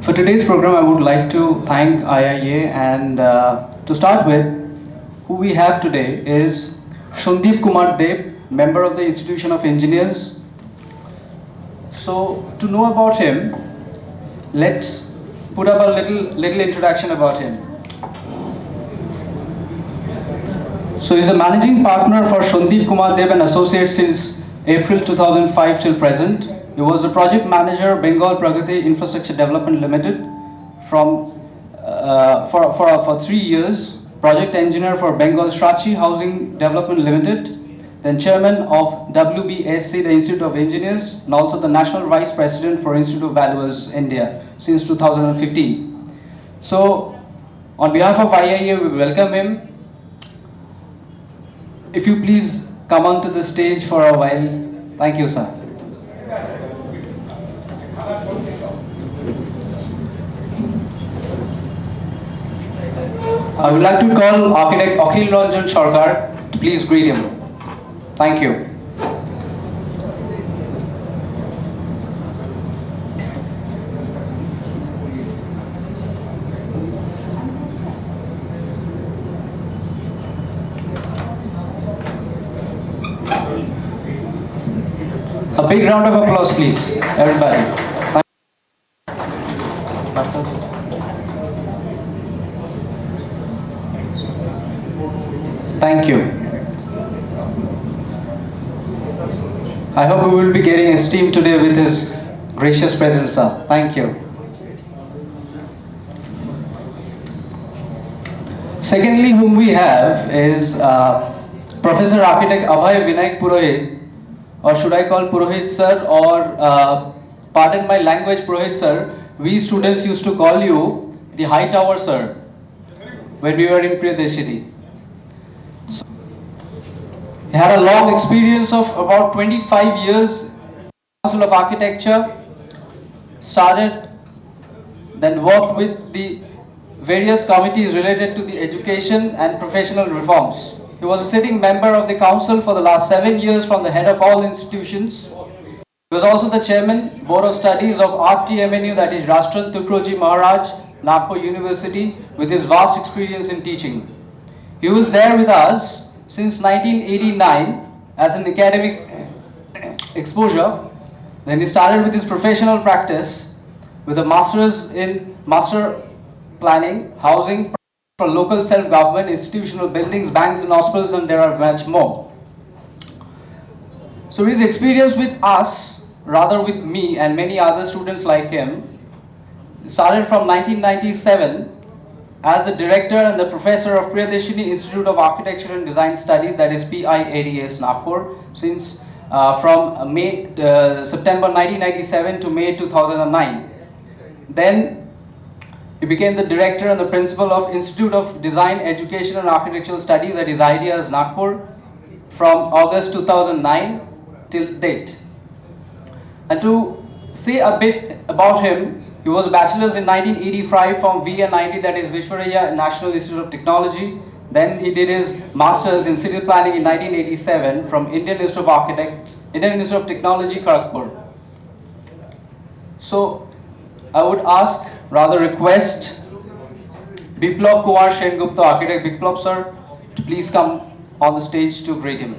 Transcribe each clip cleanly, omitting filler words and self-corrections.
For today's program, I would like to thank IIA, and to start with, who we have today is Shundeep Kumar Deb, member of the Institution of Engineers. So, to know about him, let's put up a little introduction about him. So, he's a managing partner for Shundeep Kumar Deb and Associates since April 2005 till present. He was the project manager, Bengal Pragati Infrastructure Development Limited, for 3 years. Project engineer for Bengal Shrachi Housing Development Limited, then chairman of WBSC, the Institute of Engineers, and also the national vice president for Institute of Valuers India since 2015. So, on behalf of IIA, we welcome him. If you please come onto the stage for a while. Thank you, sir. I would like to call architect Akhil Ranjan Sarkar to please greet him. Thank you. A big round of applause, please, everybody. Thank you. I hope we will be getting esteemed today with his gracious presence, sir. Thank you. Secondly, whom we have is Professor Architect Abhay Vinayak Purohit, or should I call Purohit sir, or pardon my language, Purohit sir. We students used to call you the High Tower sir when we were in Priyadeshini. He had a long experience of about 25 years in the Council of Architecture, then worked with the various committees related to the education and professional reforms. He was a sitting member of the council for the last 7 years from the head of all institutions. He was also the chairman, Board of Studies of RTMNU, that is Rashtrant Tukroji Maharaj, Nagpur University, with his vast experience in teaching. He was there with us since 1989 as an academic exposure. Then he started with his professional practice with a master's in master planning, housing, for local self-government, institutional buildings, banks and hospitals, and there are much more. So his experience with us, rather with me and many other students like him, started from 1997 as the director and the professor of Priyadeshini Institute of Architecture and Design Studies, that is PIADS Nagpur, since from September 1997 to May 2009. Then he became the director and the principal of Institute of Design, Education and Architectural Studies, that is IIA Nagpur, from August 2009 till date. And to say a bit about him, he was a bachelor's in 1985 from VN90, that is Vishwaraya National Institute of Technology. Then he did his master's in city planning in 1987 from Indian Institute of Technology, Kharagpur. So I would request Biplab Kumar Sengupta, architect Biplab sir, to please come on the stage to greet him.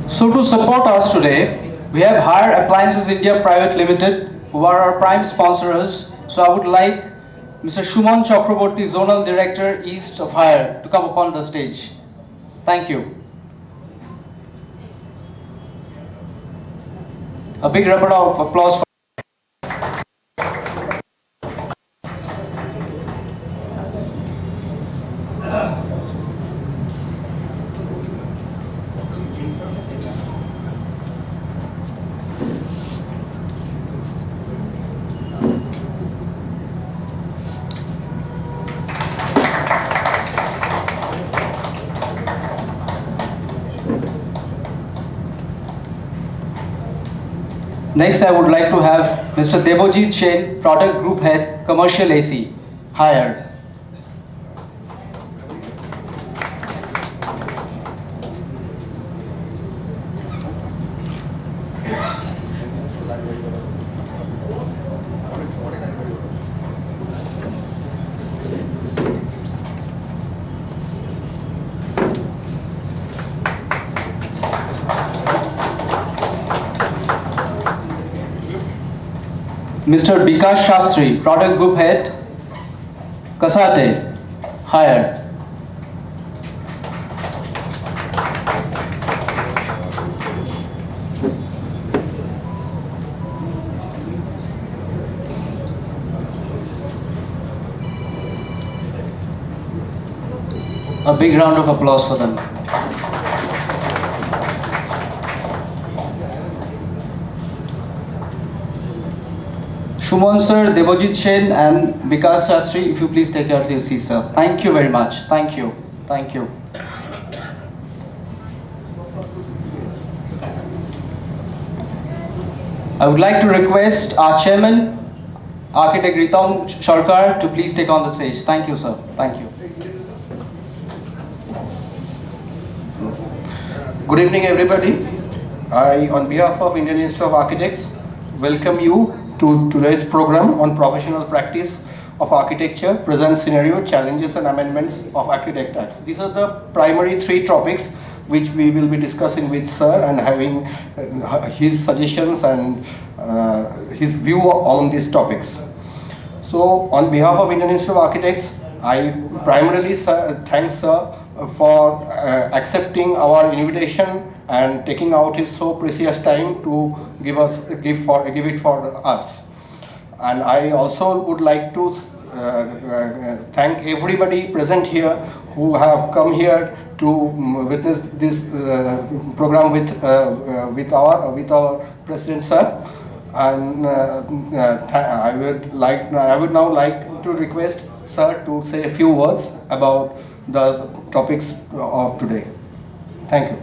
So to support us today, we have Hire Appliances India Private Limited, who are our prime sponsors. So I would like Mr. Shuman Chakraborty, Zonal Director, East of Hire, to come upon the stage. Thank you. A big round of applause for Next, I would like to have Mr. Debojit Chen, Product Group Head, Commercial AC, hired. Mr. Bikash Shastri, Product Group Head, Kasate, hired. A big round of applause for them. Shumon sir, Debojit Sen and Vikas Shastri, if you please take your seats, sir. Thank you very much. Thank you. Thank you. I would like to request our chairman, Architect Ritam Sarkar, to please take on the stage. Thank you, sir. Thank you. Good evening, everybody. I, on behalf of Indian Institute of Architects, welcome you to today's program on professional practice of architecture, present scenario, challenges and amendments of Architect Acts. These are the primary three topics which we will be discussing with sir and having his suggestions and his view on these topics. So on behalf of Indian Institute of Architects, I primarily thank sir for accepting our invitation and taking out his so precious time to give it for us. And I also would like to thank everybody present here who have come here to witness this program with our President sir. And I would now like to request sir to say a few words about the topics of today. Thank you.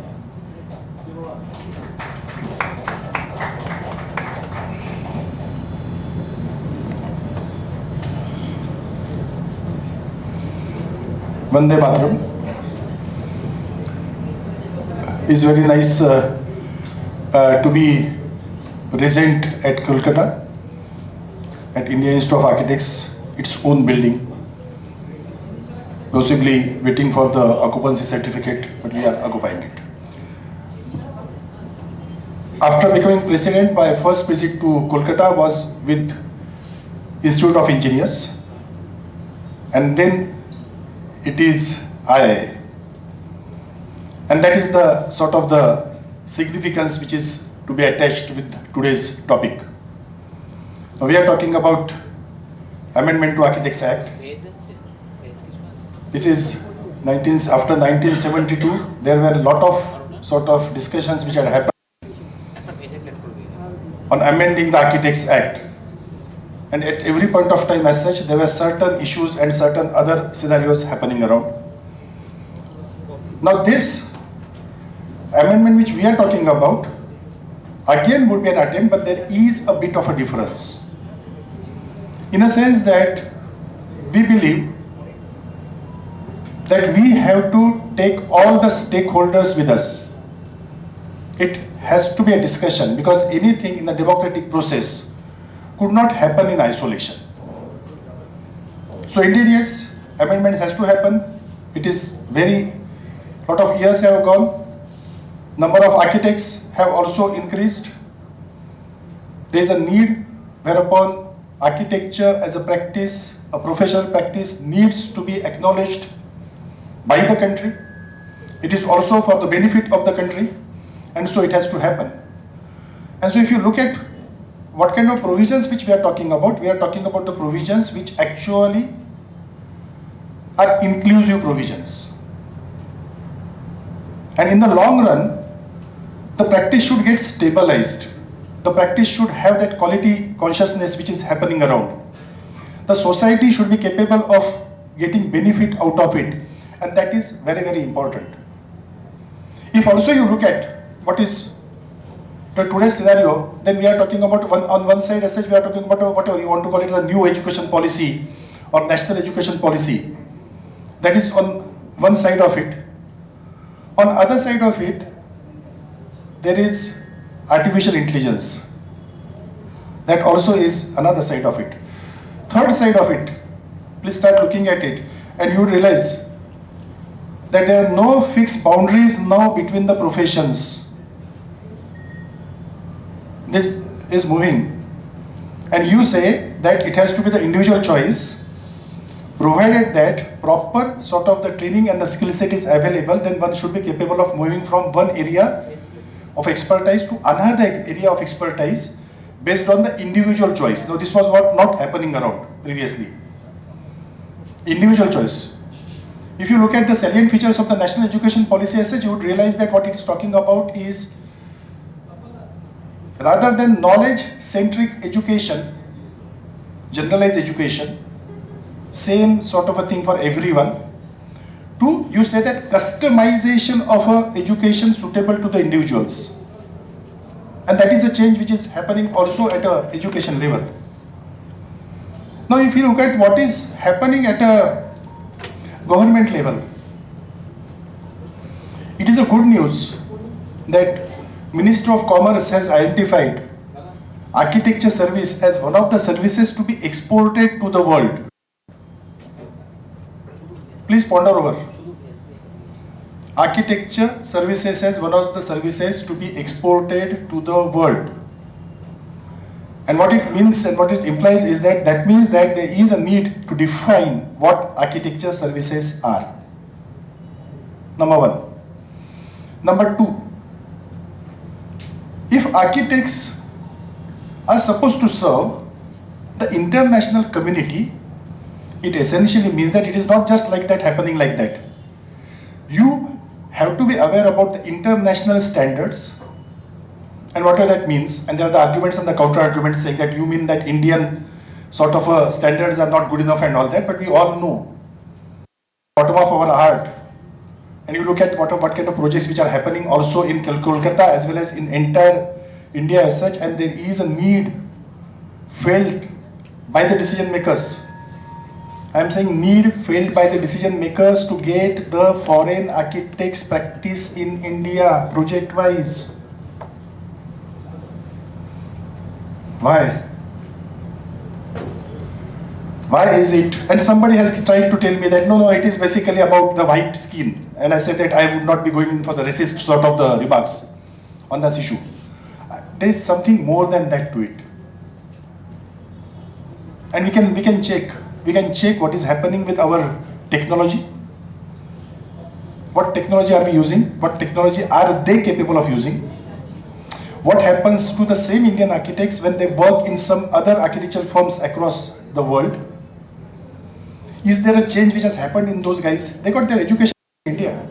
Vande Mataram. It's very nice to be present at Kolkata at Indian Institute of Architects, its own building. Possibly waiting for the occupancy certificate, but we are occupying it. After becoming president, my first visit to Kolkata was with Institute of Engineers, and then it is IIA. And that is the sort of the significance which is to be attached with today's topic. Now we are talking about Amendment to Architects Act. This is after 1972, there were a lot of sort of discussions which had happened on amending the Architects Act. And at every point of time as such, there were certain issues and certain other scenarios happening around. Now this amendment which we are talking about, again would be an attempt, but there is a bit of a difference. In a sense that we believe that we have to take all the stakeholders with us. It has to be a discussion because anything in the democratic process could not happen in isolation. So indeed, yes, amendment has to happen. It is lot of years have gone. Number of architects have also increased. There is a need whereupon architecture as a practice, a professional practice, needs to be acknowledged by the country. It is also for the benefit of the country, and so it has to happen. And so if you look at what kind of provisions which we are talking about the provisions which actually are inclusive provisions. And in the long run, the practice should get stabilized. The practice should have that quality consciousness which is happening around. The society should be capable of getting benefit out of it. And that is very, very important. If also you look at what is the today's scenario, then we are talking about on one side as such, we are talking about whatever you want to call it, the new education policy or national education policy. That is on one side of it. On other side of it, there is artificial intelligence. That also is another side of it. Third side of it, please start looking at it and you realize that there are no fixed boundaries now between the professions. This is moving, and you say that it has to be the individual choice, provided that proper sort of the training and the skill set is available, then one should be capable of moving from one area of expertise to another area of expertise based on the individual choice. Now this was what not happening around previously. Individual choice. If you look at the salient features of the national education policy as such, you would realize that what it is talking about is, rather than knowledge-centric education, generalized education, same sort of a thing for everyone, to you say that customization of a education suitable to the individuals. And that is a change which is happening also at a education level. Now if you look at what is happening at a government level, it is a good news that Ministry of Commerce has identified architecture service as one of the services to be exported to the world. Please ponder over. Architecture services as one of the services to be exported to the world. And what it means and what it implies is that means that there is a need to define what architecture services are. Number one. Number two. If architects are supposed to serve the international community, it essentially means that it is not just like that happening like that. You have to be aware about the international standards and whatever that means. And there are the arguments and the counter arguments saying that you mean that Indian sort of standards are not good enough and all that, but we all know bottom of our heart. And you look at what kind of projects which are happening also in Kolkata as well as in entire India as such, and there is a need felt by the decision makers. I am saying need felt by the decision makers to get the foreign architects practice in India project wise. Why? Why is it? And somebody has tried to tell me that no, it is basically about the white skin. And I said that I would not be going for the racist sort of the remarks on this issue. There is something more than that to it. And we can check what is happening with our technology. What technology are we using? What technology are they capable of using? What happens to the same Indian architects when they work in some other architectural firms across the world? Is there a change which has happened in those guys? They got their education in India.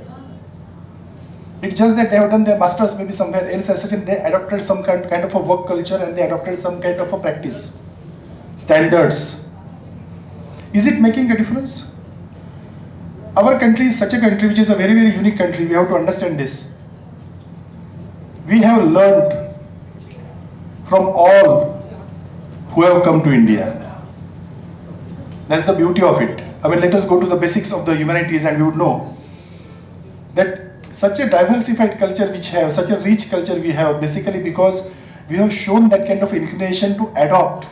It's just that they have done their masters maybe somewhere else as such, and they adopted some kind of a work culture and they adopted some kind of a practice standards. Is it making a difference? Our country is such a country which is a very, very unique country. We have to understand this. We have learned from all who have come to India. That's the beauty of it. I mean, let us go to the basics of the humanities and we would know that such a diversified culture which have, such a rich culture we have, basically because we have shown that kind of inclination to adopt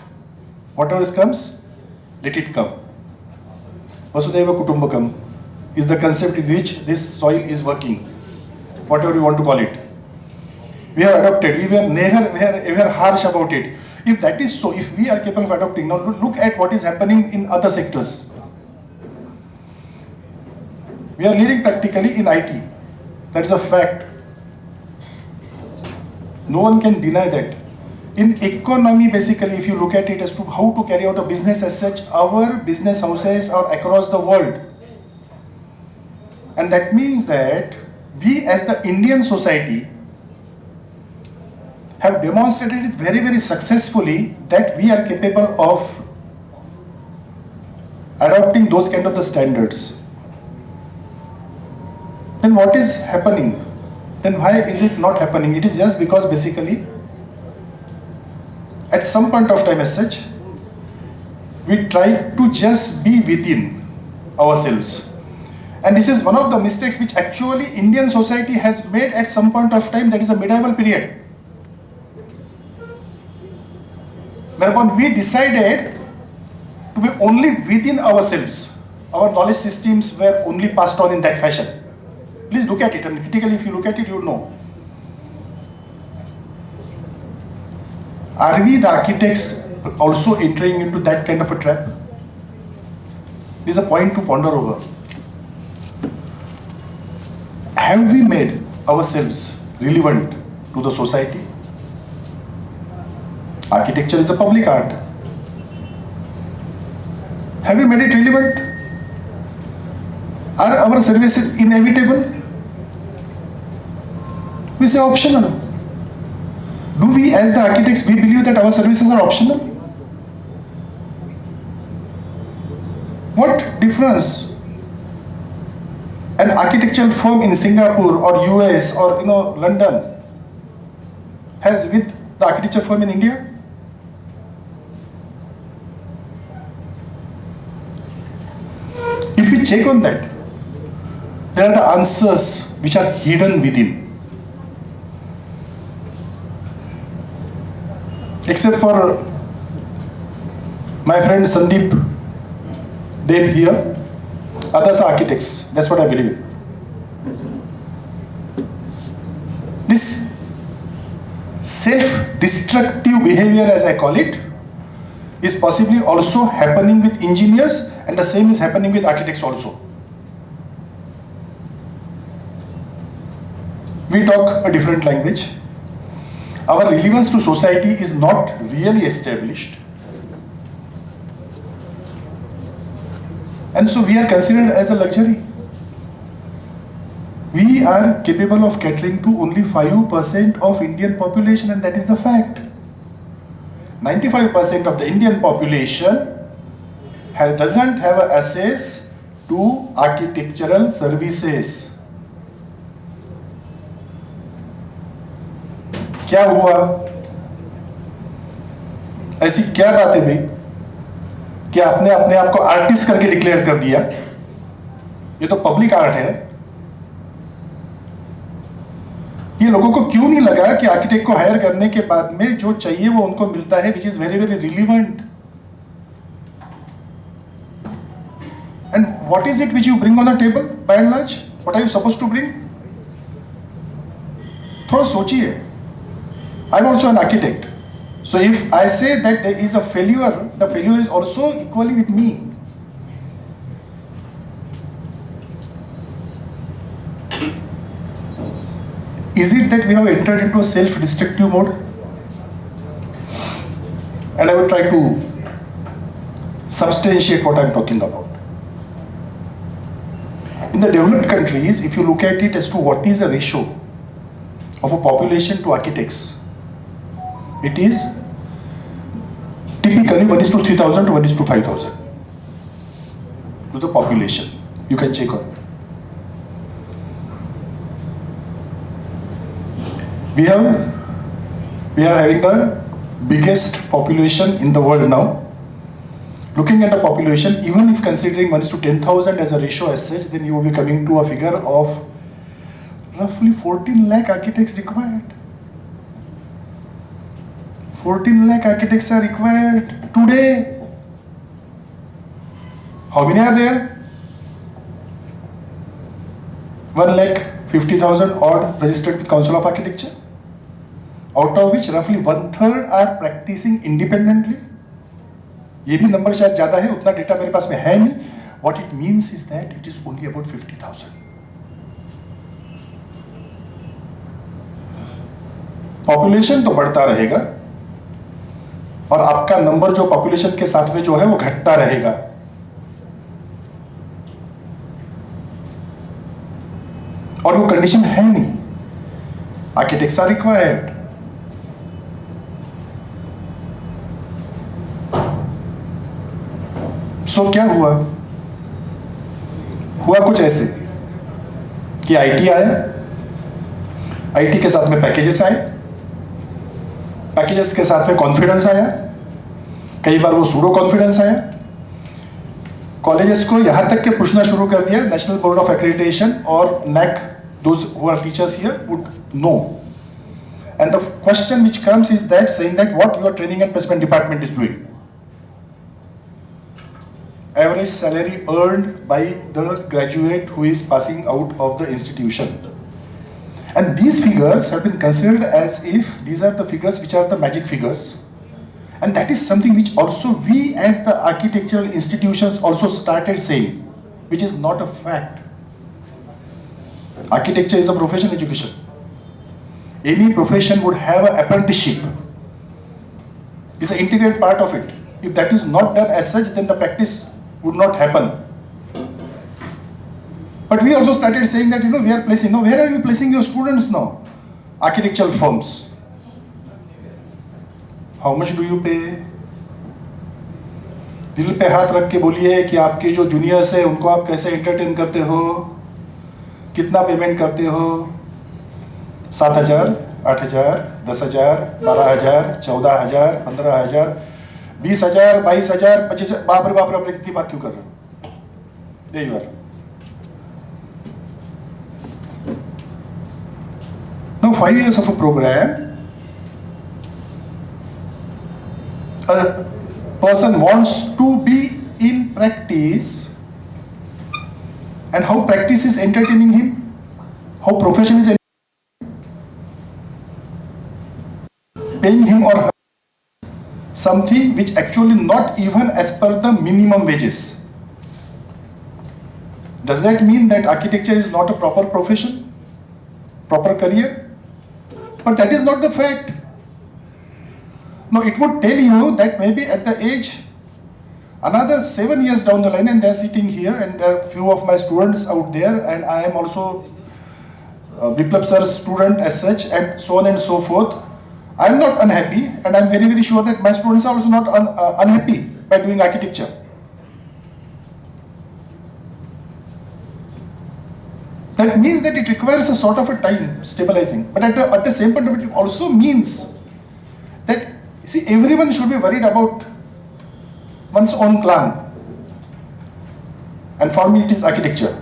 whatever comes, let it come. Vasudhaiva Kutumbakam is the concept in which this soil is working, whatever you want to call it. We have adopted, we were never ever harsh about it. If that is so, if we are capable of adopting, now look at what is happening in other sectors. We are leading practically in IT. That is a fact. No one can deny that. In economy, basically, if you look at it as to how to carry out a business as such, our business houses are across the world. And that means that we as the Indian society have demonstrated it very, very successfully that we are capable of adopting those kind of the standards. Then what is happening? Then why is it not happening? It is just because basically at some point of time as such, we try to just be within ourselves. And this is one of the mistakes which actually Indian society has made at some point of time, that is a medieval period. Whereupon we decided to be only within ourselves. Our knowledge systems were only passed on in that fashion. Please look at it, and critically if you look at it, you will know. Are we the architects also entering into that kind of a trap? This is a point to ponder over. Have we made ourselves relevant to the society? Architecture is a public art. Have we made it relevant? Are our services inevitable? We say optional. Do we as the architects, we believe that our services are optional? What difference an architectural firm in Singapore or US or London has with the architecture firm in India? If we check on that, there are the answers which are hidden within. Except for my friend Sandeep Dev here, others are architects. That's what I believe in. This self-destructive behavior, as I call it, is possibly also happening with engineers, and the same is happening with architects also. We talk a different language. Our relevance to society is not really established. And so we are considered as a luxury. We are capable of catering to only 5% of Indian population, and that is the fact. 95% of the Indian population doesn't have access to architectural services. क्या हुआ? ऐसी क्या बात है भाई कि आपने अपने आप को आर्टिस्ट करके डिक्लेयर कर दिया? ये तो पब्लिक आर्ट है. ये लोगों को क्यों नहीं लगा कि आर्किटेक्ट को हायर करने के बाद में जो चाहिए वो उनको मिलता है, which is very very relevant. And what is it which you bring on the table by and large? What are you supposed to bring? थोड़ा सोचिए. I'm also an architect. So if I say that there is a failure, the failure is also equally with me. Is it that we have entered into a self-destructive mode? And I will try to substantiate what I am talking about. In the developed countries, if you look at it as to what is the ratio of a population to architects, it is typically 1:3,000 to 1:5,000 to the population. You can check on. We are having the biggest population in the world now. Looking at the population, even if considering 1:10,000 as a ratio as such, then you will be coming to a figure of roughly 14 lakh architects required. 14 lakh architects are required today. How many are there? 1,50,000 odd registered with Council of Architecture, out of which roughly 1/3 are practicing independently. ये भी number शायद ज्यादा है, उतना data मेरे पास में है नहीं. What it means is that it is only about 50,000. Population तो बढ़ता रहेगा और आपका नंबर जो पॉपुलेशन के साथ में जो है वो घटता रहेगा. और वो कंडीशन है नहीं. Architects are required. सो क्या हुआ? हुआ कुछ ऐसे कि आईटी आया, आईटी के साथ में पैकेजेस आए, पैकेजेस के साथ में कॉन्फिडेंस आया, कई बार वो सूडो कॉन्फिडेंस आया। कॉलेजेस को यहाँ तक के पूछना शुरू कर दिया, नेशनल बोर्ड ऑफ एक्रेडिटेशन और NAC, those who are teachers here would know. And the question which comes is that, saying that what your training and placement department is doing. Average salary earned by the graduate who is passing out of the institution. And these figures have been considered as if these are the figures which are the magic figures. And that is something which also we as the architectural institutions also started saying, which is not a fact. Architecture is a profession education. Any profession would have an apprenticeship. It's an integral part of it. If that is not done as such, then the practice would not happen. But we also started saying that, we are placing, where are you placing your students now? Architectural firms. How much do you pay? दिल पे हाथ रख के बोलिए कि आपके जो juniors है उनको आप कैसे एंटरटेन करते हो, कितना पेमेंट करते हो? 7,000, 8,000, 10,000, 12,000, 14,000, 15,000, 20,000, 22,000, 25,000, बाप रे बाप रे, कितनी बात क्यों कर रहे हो? There you are. Now 5 years of a program, a person wants to be in practice, and how practice is entertaining him, how profession is paying him or her something which actually not even as per the minimum wages. Does that mean that architecture is not a proper profession, proper career? But that is not the fact. No, it would tell you that maybe at the age, another 7 years down the line, and they're sitting here, and there are few of my students out there, and I am also Biplab sir's student as such, and so on and so forth. I am not unhappy, and I am very, very sure that my students are also not unhappy by doing architecture. That means that it requires a sort of a time stabilizing. But at the same point of it also means that, see, everyone should be worried about one's own clan. And for me it is architecture.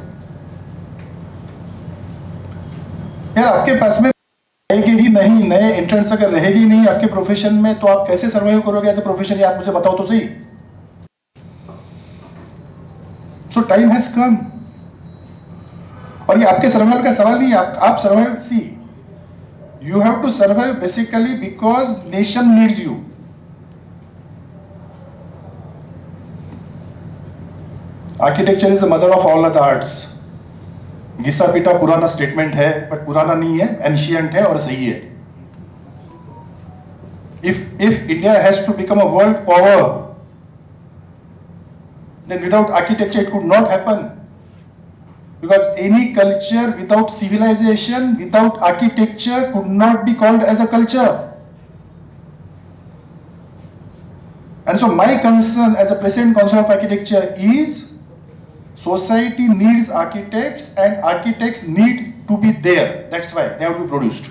यार आपके पास में रहेगी ही नहीं, नए entrance अगर रहेगी नहीं आपके प्रोफेशन में, तो आप कैसे सर्वाइव करोगे एज ए प्रोफेशन, ये आप मुझे बताओ तो सही. So time has come. और ये आपके सर्वाइवल का सवाल नहीं है. आप survive, see you have to survive basically because nation needs you. Architecture is the mother of all other arts. घिसा पीटा पुराना स्टेटमेंट है, बट पुराना नहीं है, एंशियंट है और सही है. If India has to become a world power, then without architecture it could not happen. Because any culture without civilization, without architecture, could not be called as a culture. And so my concern as a President Council of Architecture is, society needs architects and architects need to be there. That's why they have to be produced.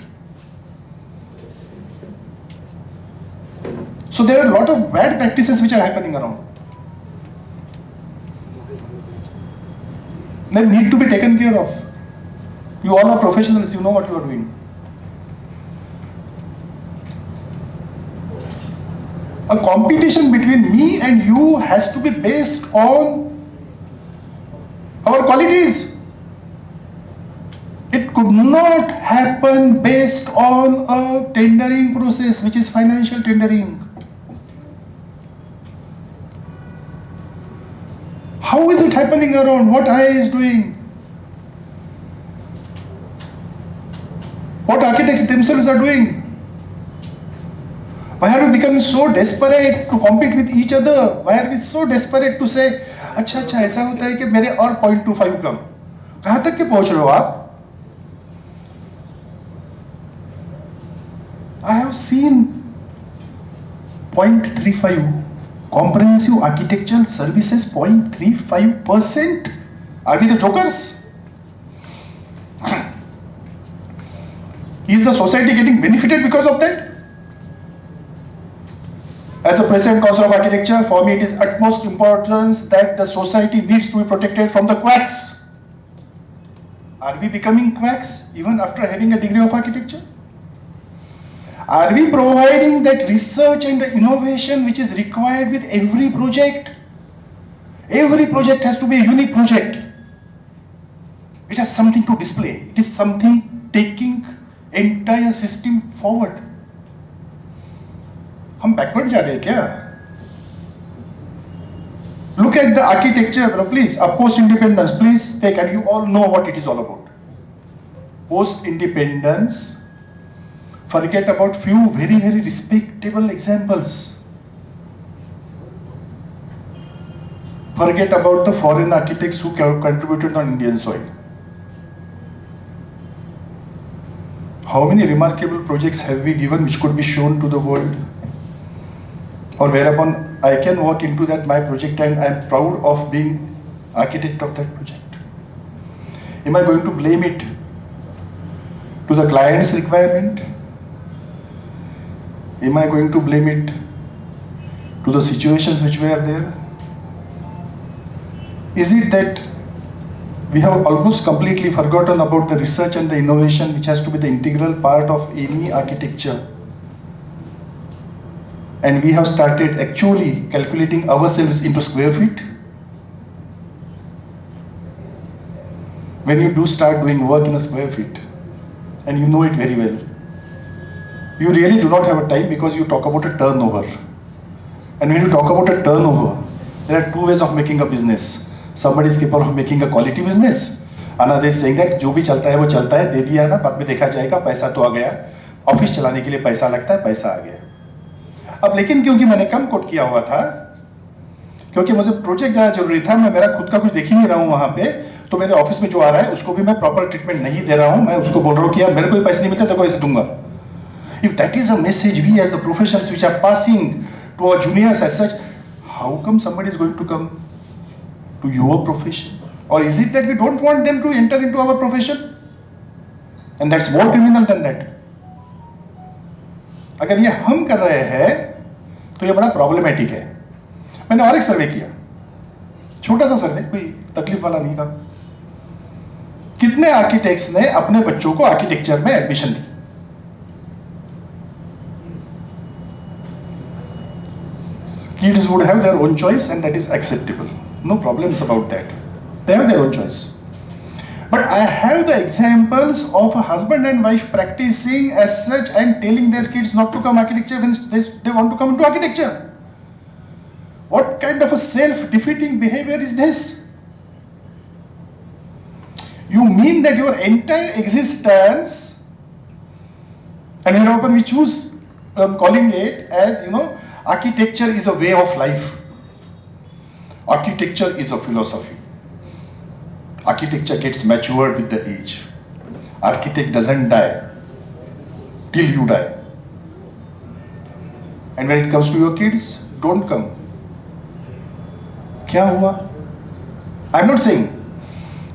So there are a lot of bad practices which are happening around. They need to be taken care of. You all are professionals, you know what you are doing. A competition between me and you has to be based on our qualities. It could not happen based on a tendering process, which is financial tendering. How is it happening around? What IIA is doing? What architects themselves are doing? Why are we becoming so desperate to compete with each other? Why are we so desperate to say, अच्छा ऐसा होता है कि मेरे और 0.25 कम. कहाँ तक के पहुँच रहे हो आप? I have seen 0.35. Comprehensive architectural services 0.35%. Are we the jokers? Is the society getting benefited because of that? As a President Council of Architecture, for me it is utmost importance that the society needs to be protected from the quacks. Are we becoming quacks even after having a degree of architecture? Are we providing that research and the innovation which is required with every project? Every project has to be a unique project. It has something to display. It is something taking entire system forward. हम backward जा रहे हैं क्या? Look at the architecture, please. Post-independence, please take, and you all know what it is all about. Post-independence, forget about few very, very respectable examples. Forget about the foreign architects who contributed on Indian soil. How many remarkable projects have we given which could be shown to the world? Or whereupon I can walk into that my project and I am proud of being architect of that project. Am I going to blame it to the client's requirement? Am I going to blame it to the situations which were there? Is it that we have almost completely forgotten about the research and the innovation which has to be the integral part of any architecture? And we have started actually calculating ourselves into square feet? When you do start doing work in a square feet, and you know it very well, you really do not have a time because you talk about a turnover. And when you talk about a turnover, there are two ways of making a business. Somebody is capable of making a quality business. Another is saying that जो भी चलता है वो चलता है, दे दिया ना, बाद में देखा जाएगा, पैसा तो आ गया, ऑफिस चलाने के लिए पैसा लगता है, पैसा आ गया. अब लेकिन क्योंकि मैंने कम कोट किया हुआ था, क्योंकि मुझे प्रोजेक्ट ज़्यादा जरूरी था, मैं मेरा खुद का कुछ देख ही नहीं रहा हूँ वहाँ पे, तो मेरे ऑफिस में जो आ रहा है उसको भी मैं प्रॉपर ट्रीटमेंट नहीं दे रहा हूँ. मैं उसको बोल रहा हूँ कि यार मेरे को पैसे नहीं मिलते तो कैसे दूंगा. If that is a message we as the professionals which are passing to our juniors as such, how come somebody is going to come to your profession? Or is it that we don't want them to enter into our profession? And that's more criminal than that. अगर ये हम कर रहे हैं तो ये बड़ा problematic है. मैंने और एक सर्वे किया, छोटा सा सर्वे, कोई तकलीफ वाला नहीं था. कितने आर्किटेक्ट्स ने अपने बच्चों को आर्किटेक्चर में admission the? Kids would have their own choice and that is acceptable. No problems about that. They have their own choice. But I have the examples of a husband and wife practicing as such and telling their kids not to come architecture when they want to come into architecture. What kind of a self-defeating behavior is this? You mean that your entire existence, and whenever we choose calling it as, architecture is a way of life. Architecture is a philosophy. Architecture gets matured with the age. Architect doesn't die till you die. And when it comes to your kids, don't come. क्या हुआ? I'm not saying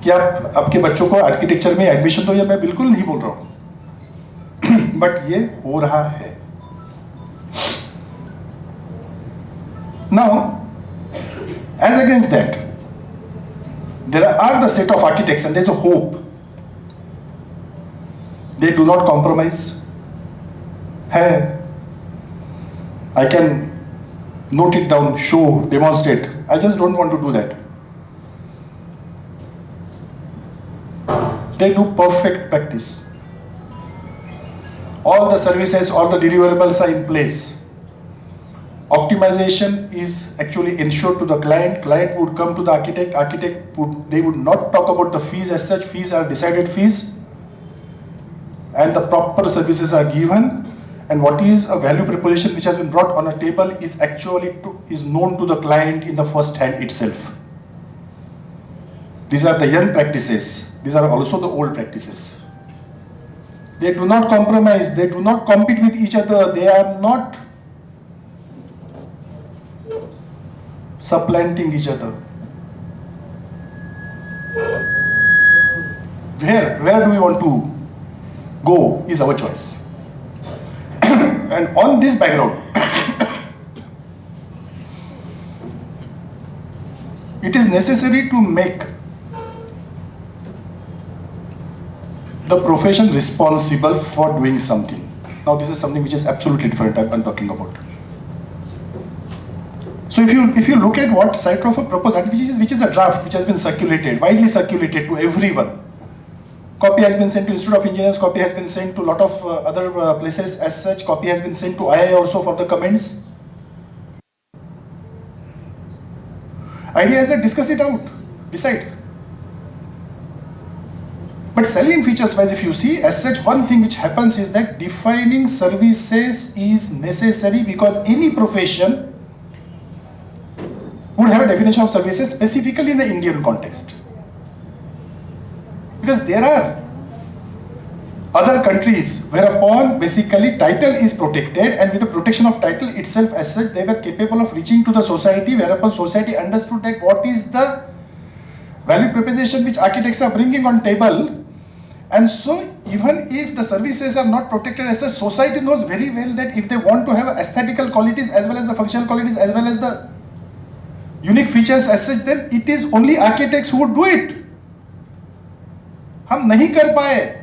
कि आप आपके बच्चों को architecture में admission दो, या मैं बिल्कुल नहीं बोल रहा हूं. बट ये हो रहा है. Now, as against that, there are the set of architects and there's a hope. They do not compromise. Hey, I can note it down, show, demonstrate. I just don't want to do that. They do perfect practice. All the services, all the deliverables are in place. Optimization is actually ensured to the client. Client would come to the architect. They would not talk about the fees as such. Fees are decided fees. And the proper services are given. And what is a value proposition which has been brought on a table is actually is known to the client in the first hand itself. These are the young practices. These are also the old practices. They do not compromise. They do not compete with each other. They are not supplanting each other. Where do we want to go is our choice. And on this background, it is necessary to make the profession responsible for doing something. Now this is something which is absolutely different I'm talking about. So if you look at what Citrof proposed, which is a draft which has been circulated, widely circulated to everyone. Copy has been sent to Institute of Engineers, copy has been sent to a lot of other places as such, copy has been sent to IIA also for the comments. Idea is that discuss it out, decide. But salient features wise, if you see, as such, one thing which happens is that defining services is necessary because any profession would have a definition of services specifically in the Indian context. Because there are other countries whereupon basically title is protected, and with the protection of title itself as such, they were capable of reaching to the society, whereupon society understood that what is the value proposition which architects are bringing on table. And so even if the services are not protected as such, society knows very well that if they want to have aesthetical qualities as well as the functional qualities as well as the unique features as such, then it is only architects who would do it. हम नहीं कर पाए.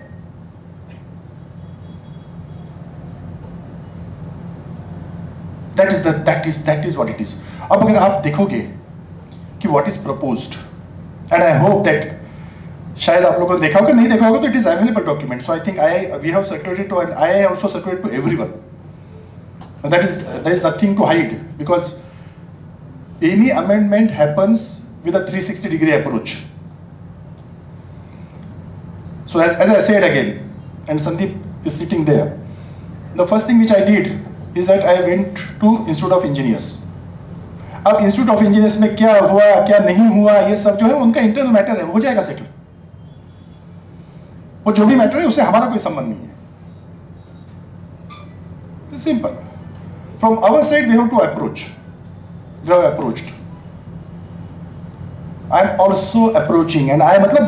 That is what it is. अब अगर आप देखोगे कि what is proposed, and I hope that शायद आप लोगों ने देखा होगा, नहीं देखा होगा तो it is available document. So I think we have circulated to, and I also circulated to everyone. And there is nothing to hide because any amendment happens with a 360-degree approach. So as I said again, and Sandeep is sitting there, the first thing which I did is that I went to Institute of Engineers. अब Institute of Engineers में क्या हुआ क्या नहीं हुआ ये सब जो है उनका इंटरनल मैटर है, हो जाएगा सेटल. वो जो भी मैटर है उससे हमारा कोई संबंध नहीं है. It's simple. From our side we have to approach. We have approached. I am also approaching, and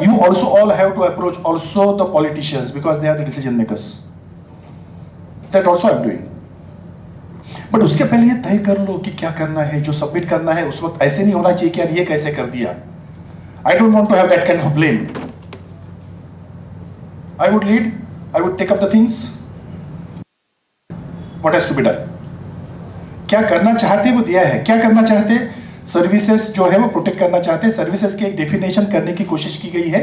you also all have to approach also the politicians because they are the decision makers. That also I am doing. But उसके पहले ये तय कर लो कि क्या करना है, जो सबमिट करना है उस वक्त ऐसे नहीं होना चाहिए कि यार ये कैसे कर दिया. I don't want to have that kind of blame. I would lead, I would take up the things. What has to be done? क्या करना चाहते वो दिया है. क्या करना चाहते, सर्विसेज जो है वो प्रोटेक्ट करना चाहते हैं. सर्विसेज की एक डेफिनेशन करने की कोशिश की गई है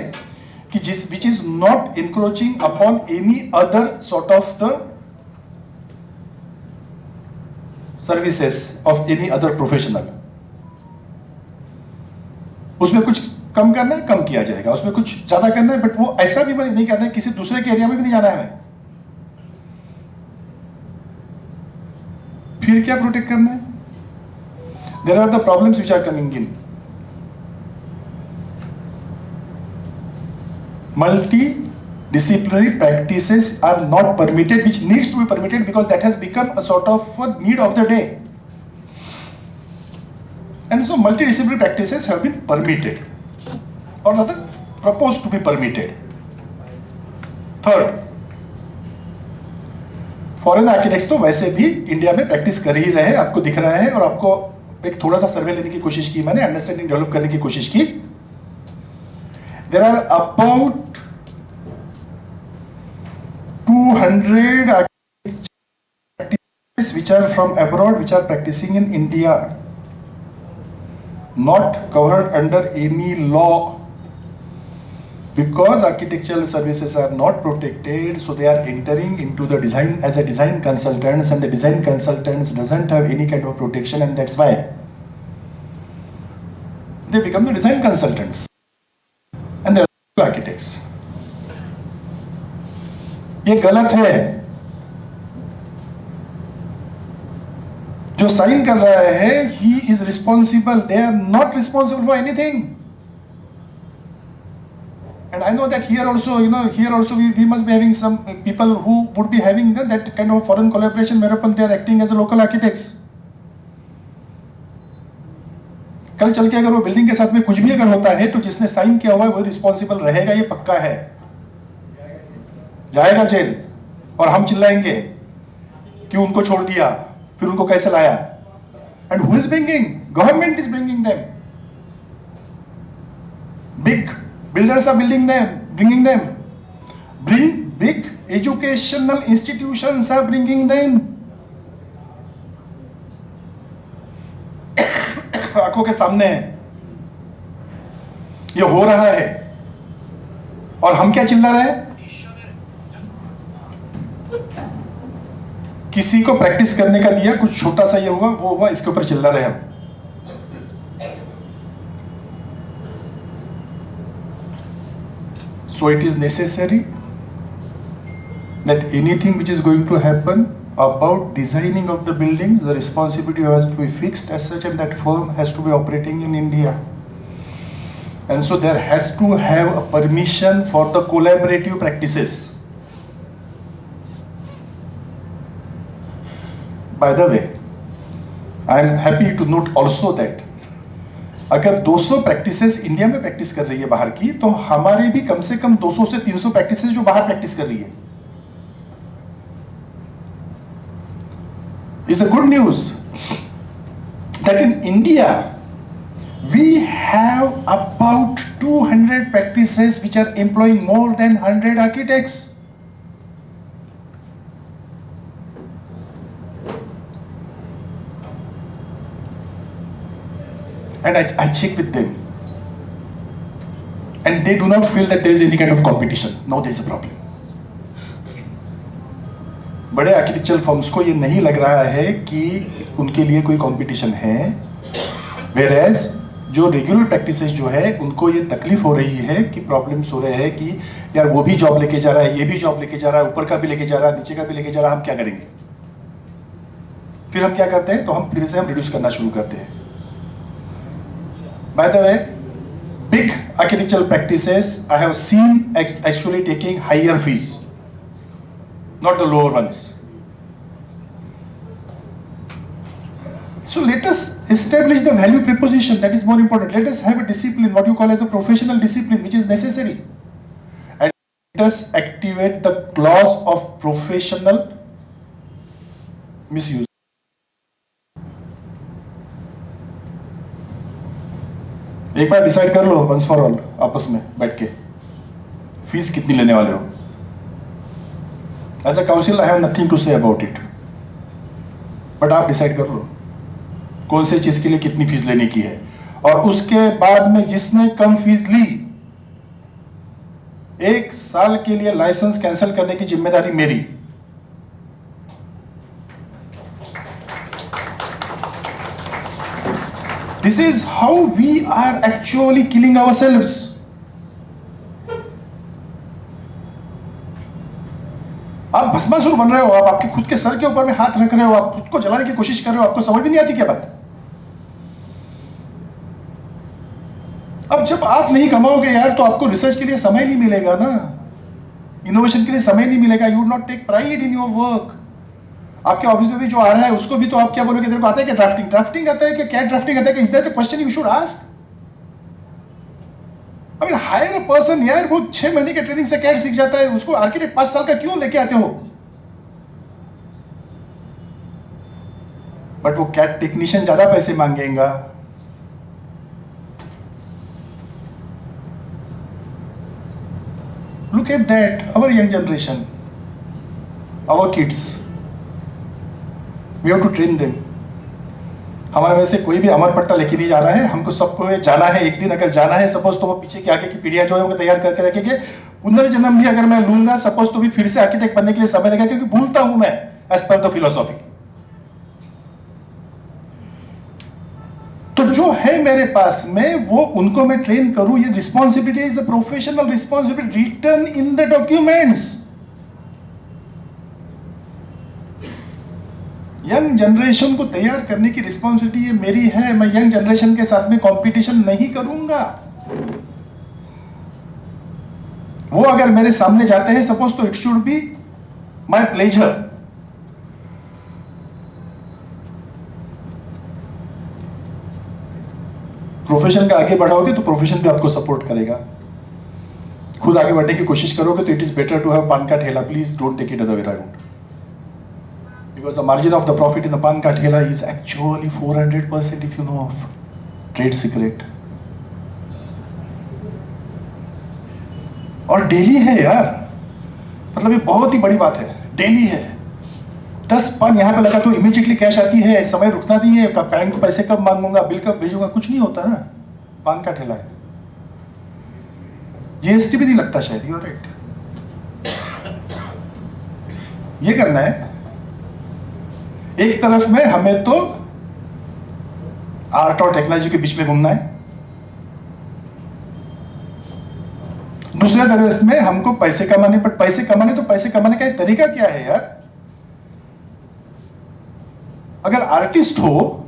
कि which is not encroaching upon any other sort of the services of any other professional. उसमें कुछ कम करना है कम किया जाएगा, उसमें कुछ ज्यादा करना है बट वो ऐसा भी नहीं करना है किसी दूसरे के एरिया में भी नहीं जाना है हमें. फिर क्या प्रोटेक्ट करना है? There are the problems which are coming in. Multidisciplinary practices are not permitted, which needs to be permitted because that has become a sort of a need of the day. And so multidisciplinary practices have been permitted, or rather proposed to be permitted. Third, foreign architects तो वैसे भी India में practice कर ही रहे, आपको दिख रहा है. और आपको एक थोड़ा सा सर्वे लेने की कोशिश की मैंने, अंडरस्टैंडिंग डेवलप करने की कोशिश की. There are about 200 architects which are from abroad which are practicing in India, not covered under any law. Because architectural services are not protected, so they are entering into the design as a design consultants, and the design consultants doesn't have any kind of protection, and that's why they become the design consultants and they are architects. ये गलत है. जो sign कर रहा है, he is responsible. They are not responsible for anything. And I know that here also, we must be having some people who would be having that kind of foreign collaboration whereupon they are acting as a local architects. कल चल के अगर वो building के साथ में कुछ भी अगर होता है तो जिसने साइन किया हुआ है वो रिस्पॉन्सिबल रहेगा, ये पक्का है. जाएगा जेल. और हम चिल्लाएंगे कि उनको छोड़ दिया, फिर उनको कैसे लाया. And who is bringing? Government is bringing them. Big builders are building them, bringing them. Big educational institutions are bringing them. आंखों के सामने है, ये हो रहा है, और हम क्या चिल्ला रहे हैं? किसी को प्रैक्टिस करने का दिया, कुछ छोटा सा ये हुआ, वो हुआ, इसके ऊपर चिल्ला रहे हम. So it is necessary that anything which is going to happen about designing of the buildings, the responsibility has to be fixed as such, and that firm has to be operating in India. And so there has to have a permission for the collaborative practices. By the way, I am happy to note also that अगर 200 practices India में practice कर रही है बाहर की, तो हमारे भी कम से कम 200 से 300 प्रैक्टिसेस जो बाहर प्रैक्टिस कर रही है. It's a good news that in India we have about 200 practices which are employing more than 100 architects. And I check with them, and they do not feel that there is any kind of competition. No, there is a problem. बड़े architectural firms को ये नहीं लग रहा है कि उनके लिए कोई कंपटीशन है, whereas जो रेगुलर प्रैक्टिसेस जो है उनको ये तकलीफ हो रही है कि प्रॉब्लम्स हो रहे हैं कि यार वो भी जॉब लेके जा रहा है, ये भी जॉब लेके जा रहा है, ऊपर का भी लेके जा रहा है, नीचे का भी लेके जा रहा है, हम क्या करेंगे? फिर हम क्या करते हैं? तो हम फिर से रिड्यूस करना शुरू करते हैं. By the way, big architectural practices I have seen actually taking higher fees, not the lower ones. So let us establish the value proposition, that is more important. Let us have a discipline, what you call as a professional discipline, which is necessary. And let us activate the clause of professional misuse. एक बार decide कर लो once for all, आपस में बैठ के fees कितनी लेने वाले हो. As a council I have nothing to say about it, but आप डिसाइड कर लो कौन से चीज के लिए कितनी फीस लेने की है, और उसके बाद में जिसने कम फीस ली, 1 साल के लिए लाइसेंस कैंसिल करने की जिम्मेदारी मेरी. This is how we are actually killing ourselves. आप भस्मासुर बन रहे हो, आप आपके खुद के सर के ऊपर में हाथ रख रहे हो, आप खुद को जलाने की कोशिश कर रहे हो, आपको समझ भी नहीं आती क्या बात? अब जब आप नहीं कमाओगे यार, तो आपको रिसर्च के लिए समय नहीं मिलेगा ना, इनोवेशन के लिए समय नहीं मिलेगा. You would not take pride in your work. आपके ऑफिस में भी जो आ रहा है उसको भी तो आप क्या बोलोगे? तेरे को आता है क्या ड्राफ्टिंग आता है क्या, कैट ड्राफ्टिंग आता है क्या? Is that the question you should ask? I mean higher a person यार, वो 6 महीने के ट्रेनिंग से कैट सीख जाता है, उसको आर्किटेक्ट 5 साल का क्यों लेके आते हो? बट वो कैट टेक्नीशियन ज्यादा पैसे मांगेगा. Look at that, our young generation, our kids, We have to train them. हमारे में से कोई भी अमर पट्टा लेके नहीं जा रहा है. हमको सबको जाना है, एक दिन अगर जाना है सपोज, तो वो पीछे के आगे की पीढ़ियां जो है वो तैयार करके रखेंगे. पुनर्जन्म भी अगर मैं लूंगा सपोज, तो भी फिर से आर्किटेक्ट बनने के लिए समय लगेगा, क्योंकि भूलता हूं मैं एज पर द फिलोसॉफी. तो जो है मेरे पास में वो उनको मैं ट्रेन करूं. ये responsibility is a professional responsibility written in the documents. Young generation को तैयार करने की रिस्पॉन्सिबिलिटी ये मेरी है. मैं यंग जनरेशन के साथ में कंपटीशन नहीं करूंगा. वो अगर मेरे सामने जाते हैं सपोज, तो it should be my pleasure. Profession का आगे बढ़ाओगे तो प्रोफेशन भी आपको सपोर्ट करेगा. खुद आगे बढ़ने की कोशिश करोगे तो it is better to have पान का ठेला. Please don't take it other way around. Because the margin of the profit in the pan ka thela is actually 400% if you know of. Trade secret. Daily है यार, मतलब ये बहुत ही बड़ी बात है, डेली है। 10 पान यहाँ पे लगा तो इमीडिएटली कैश आती है, समय रुकना नहीं है, बैंक को पैसे कब मांगूंगा, बिल कब भेजूंगा, कुछ नहीं होता ना। पान का ठेला है, जीएसटी भी नहीं लगता शायद, यू आर राइट। ये करना है। एक तरफ में हमें तो आर्ट और टेक्नोलॉजी के बीच में घूमना है, दूसरे तरफ में हमको पैसे कमाने, पर पैसे कमाने तो पैसे कमाने का एक तरीका क्या है यार? अगर आर्टिस्ट हो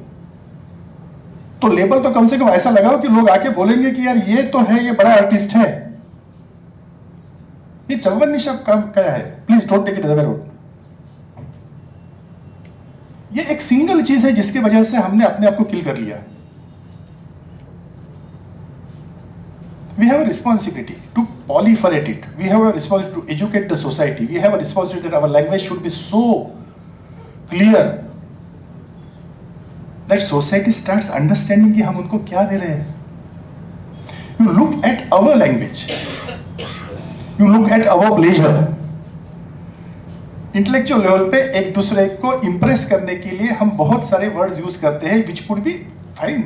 तो लेबल तो कम से कम ऐसा लगाओ कि लोग आके बोलेंगे कि यार ये तो है, ये बड़ा आर्टिस्ट है। ये चौवन निशा काम क्या है? Please don't take it other way round. ये एक सिंगल चीज है जिसकी वजह से हमने अपने आप को किल कर लिया। We have a responsibility to proliferate it. We have a responsibility to educate the society. We have a responsibility that our language should be so clear that society starts understanding कि हम उनको क्या दे रहे हैं. You look at our language. You look at our pleasure. Intellectual level पे एक दूसरे को इंप्रेस करने के लिए हम बहुत सारे वर्ड्स यूज करते हैं, विच कुड बी फाइन.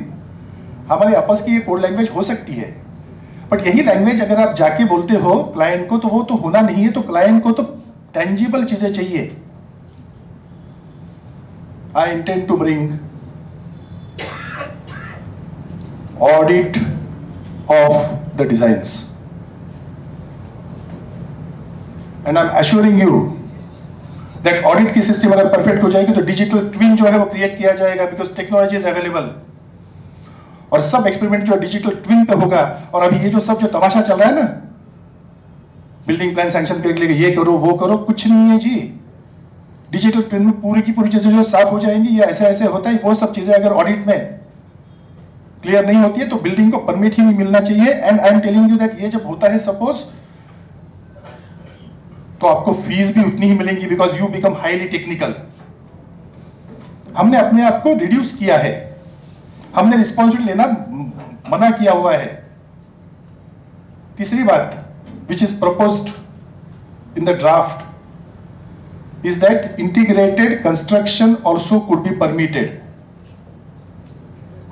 हमारे आपस की ये कोड लैंग्वेज हो सकती है, बट यही लैंग्वेज अगर आप जाके बोलते हो क्लाइंट को, तो वो तो होना नहीं है. तो क्लाइंट को तो टेंजिबल चीजें चाहिए. I intend to bring audit of the designs and I am assuring you that audit की सिस्टम अगर परफेक्ट हो जाएगी तो डिजिटल ट्विन जो है वो क्रिएट किया जाएगा, बिकॉज टेक्नोलॉजी इज अवेलेबल. और सब एक्सपेरिमेंट जो डिजिटल ट्विन पे होगा. और अभी ये जो सब जो तमाशा चल रहा है ना, बिल्डिंग प्लान सैंक्शन करके लेके ये करो वो करो, कुछ नहीं है जी. डिजिटल ट्विन में पूरी की पूरी चीजें जो साफ हो जाएंगी. ये ऐसे ऐसे होता है, वो सब चीजें अगर ऑडिट में क्लियर नहीं होती है तो बिल्डिंग को परमिट ही नहीं मिलना चाहिए. And I am telling you that ये जब होता है सपोज, तो आपको फीस भी उतनी ही मिलेंगी, because you become highly technical. हमने अपने आप को रिड्यूस किया है, हमने रिस्पॉन्सिबिलिटी लेना मना किया हुआ है. तीसरी बात which is proposed in the draft is that integrated construction also could be permitted.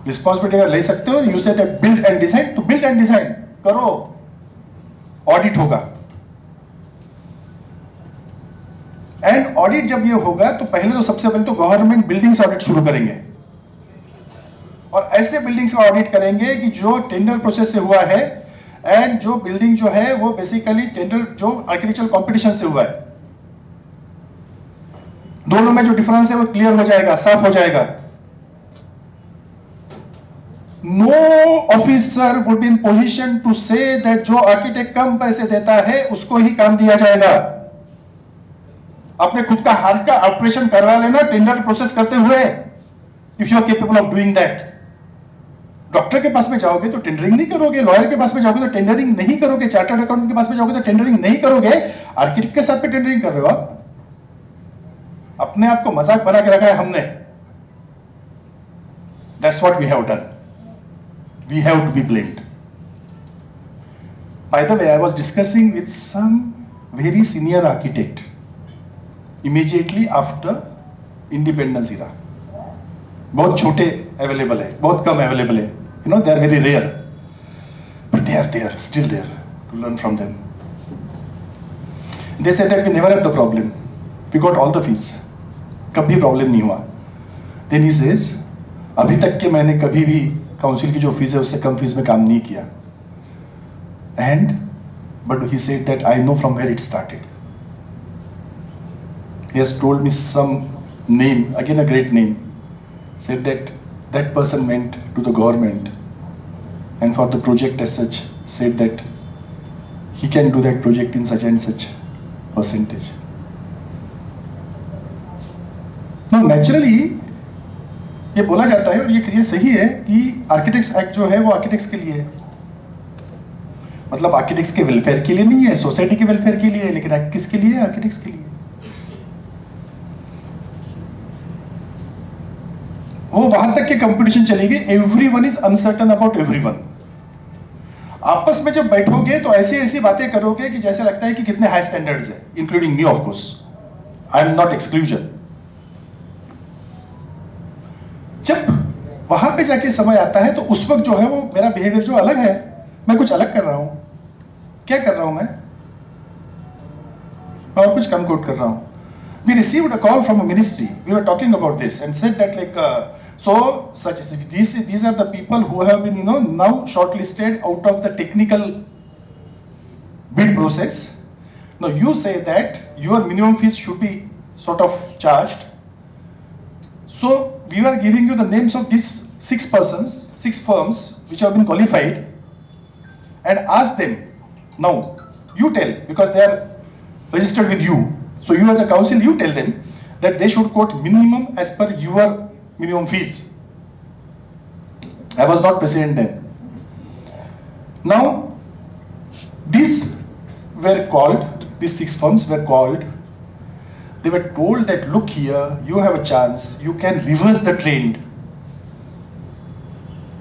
Responsibility अगर ले सकते हो, you say that build and design, तो बिल्ड एंड डिजाइन करो, ऑडिट होगा. एंड ऑडिट जब ये होगा तो पहले तो सबसे पहले तो गवर्नमेंट बिल्डिंग्स ऑडिट शुरू करेंगे, और ऐसे बिल्डिंग्स का ऑडिट करेंगे कि जो टेंडर प्रोसेस से हुआ है, एंड जो बिल्डिंग जो है वो बेसिकली टेंडर जो आर्किटेक्चरल कंपटीशन से हुआ है, दोनों में जो डिफरेंस है वो क्लियर हो जाएगा, साफ हो जाएगा. No officer would be in position to say that जो आर्किटेक्ट कम पैसे देता है उसको ही काम दिया जाएगा. अपने खुद का हार्ट का ऑपरेशन करवा लेना टेंडर प्रोसेस करते हुए, if you are capable of doing that. Doctor के पास में जाओगे तो टेंडरिंग नहीं करोगे, लॉयर के पास में जाओगे तो टेंडरिंग नहीं करोगे, चार्टर्ड अकाउंटेंट के पास में जाओगे तो टेंडरिंग नहीं करोगे. आर्किटेक्ट के साथ में टेंडरिंग कर रहे हो आप. अपने आप को मजाक बना के रखा है हमने. That's what we have done. We have to be blamed. By the way, I was discussing with some very senior architect immediately after independence era. बहुत छोटे अवेलेबल है, बहुत कम अवेलेबल है, you know, they are very rare, but they are there, still there, to learn from them. They said that we never have the problem, we got all the fees, कभी problem नहीं हुआ. Then he says, अभी तक के मैंने कभी भी council की जो फीस है उससे कम फीस में काम नहीं किया. And but he said that I know from where it started. He has told me some name, again a great name, said that that person went to the government and for the project as such said that he can do that project in such and such percentage. Now naturally ये बोला जाता है, और ये सही है कि architects act जो है वो आर्किटेक्ट्स के लिए है. मतलब आर्किटेक्ट्स के वेलफेयर के लिए नहीं है, सोसाइटी के वेलफेयर के लिए है, लेकिन एक्ट किसके लिए है? आर्किटेक्ट्स के लिए. वो वहां तक की कंपटीशन चलेगी, everyone is uncertain about everyone. आपस में जब बैठोगे तो ऐसी ऐसी बातें करोगे कि जैसे लगता है कि कितने हाई स्टैंडर्ड्स है, including me of course, I am not exclusion. जब वहां पे जाके समय आता है तो उस वक्त जो है वो मेरा बिहेवियर जो अलग है, मैं कुछ अलग कर रहा हूं। क्या कर रहा हूं मैं और कुछ कम कोट कर रहा हूं। We received a call from a ministry. We were talking about this and said that these are the people who have been now shortlisted out of the technical bid process. Now you say that your minimum fees should be sort of charged. So we are giving you the names of these 6 firms which have been qualified, and ask them. Now you tell, because they are registered with you. So you as a council, you tell them that they should quote minimum as per your minimum fees. I was not president then. Now, these 6 firms were called. They were told that, look here, you have a chance, you can reverse the trend.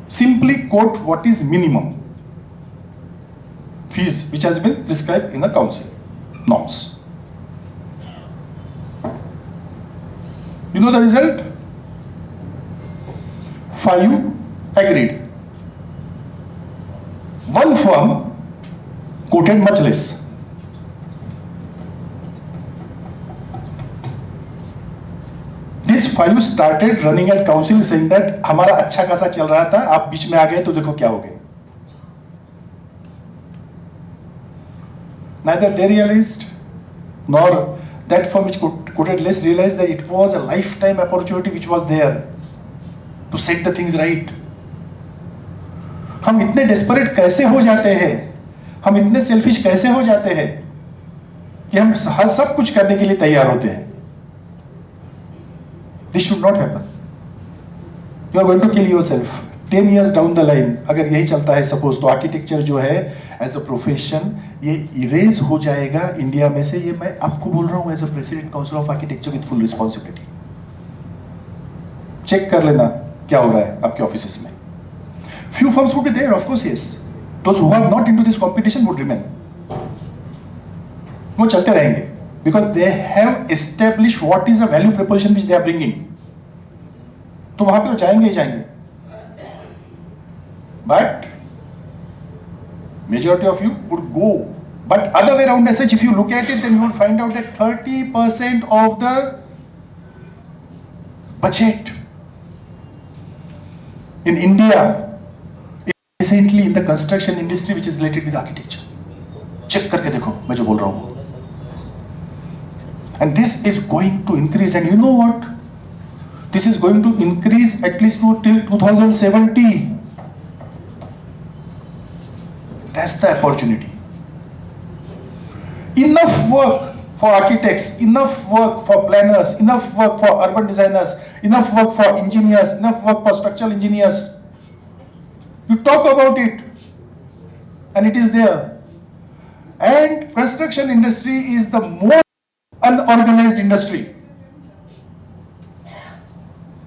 Simply quote what is minimum fees which has been prescribed in the council norms. You know the result? 5 agreed. 1 firm quoted much less. These 5 started running at council saying that हमारा अच्छा खासा चल रहा था, आप बीच में आ गए तो देखो क्या हो गया. Neither they realized nor that firm which quoted less realized that it was a lifetime opportunity which was there to set the things right. हम इतने desperate कैसे हो जाते हैं, हम इतने selfish कैसे हो जाते हैं कि हम सब कुछ करने के लिए तैयार होते हैं. This should not happen. You are going to kill yourself. 10 years down the line, अगर यही चलता है सपोज, तो आर्किटेक्चर जो है एज अ प्रोफेशन ये इरेज हो जाएगा इंडिया में से. ये मैं आपको बोल रहा हूँ as a president council of architecture with full responsibility. Check कर लेना क्या हो रहा है आपके ऑफिसेस में. Few firms would be there, of course, yes. Those who are not into this competition would remain. वो चलते रहेंगे because they have established what is a value proposition which they are bringing. तो वहां पे तो जाएंगे ही जाएंगे. But majority of you would go. But other way around as such, if you look at it, then you will find out that 30% of the budget in India is recently in the construction industry which is related with architecture. Check करके देखो मैं जो बोल रहा हूँ. And this is going to increase, and you know what? This is going to increase at least till 2070. That's the opportunity. Enough work for architects, enough work for planners, enough work for urban designers, enough work for engineers, enough work for structural engineers. You talk about it, and it is there. And construction industry is the most unorganized industry.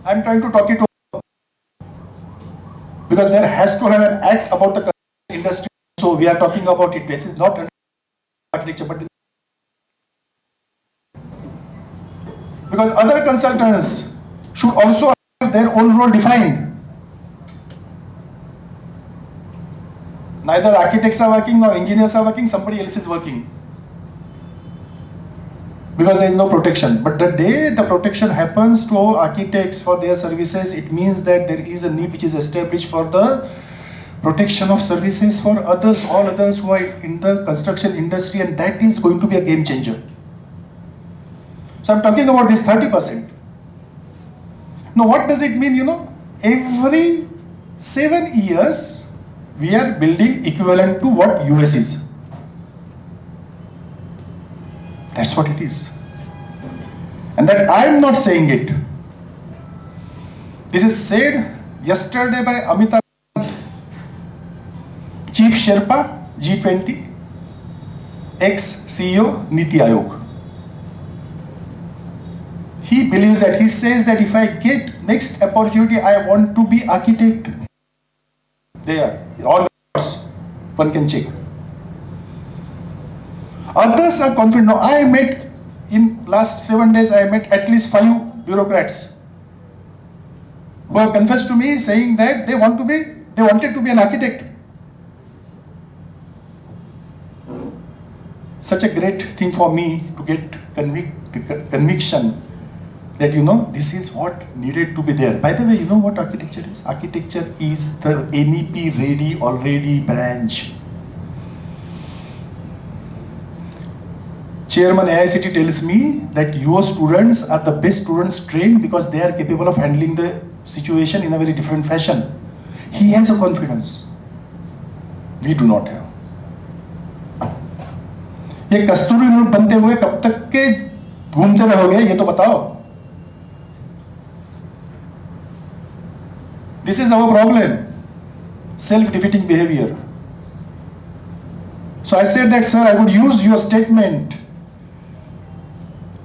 I'm trying to talk it over because there has to have an act about the construction industry. So we are talking about it. This is not architecture, but because other consultants should also have their own role defined. Neither architects are working nor engineers are working, somebody else is working. Because there is no protection. But the day the protection happens to architects for their services, it means that there is a need which is established for the protection of services for others, all others who are in the construction industry, and that is going to be a game changer. So I'm talking about this 30%. Now what does it mean? Every 7 years we are building equivalent to what US is. That's what it is. And that I am not saying it. This is said yesterday by Amitabh, Chief Sherpa, G20, ex-CEO, Niti Aayog. He believes that, he says that if I get next opportunity, I want to be architect. There, all One can check. Others are confident. Now, I met, in last 7 days, I met at least 5 bureaucrats who have confessed to me saying that they wanted to be an architect. Such a great thing for me to get conviction that, this is what needed to be there. By the way, you know what architecture is? Architecture is the NEP ready already branch. Chairman AICT tells me that your students are the best students trained because they are capable of handling the situation in a very different fashion. He has a confidence. We do not have. ये कस्तूरी note बनते हुए कब तक के घूमते रहोगे ये तो बताओ. This is our problem. Self-defeating behavior. So I said that, sir, I would use your statement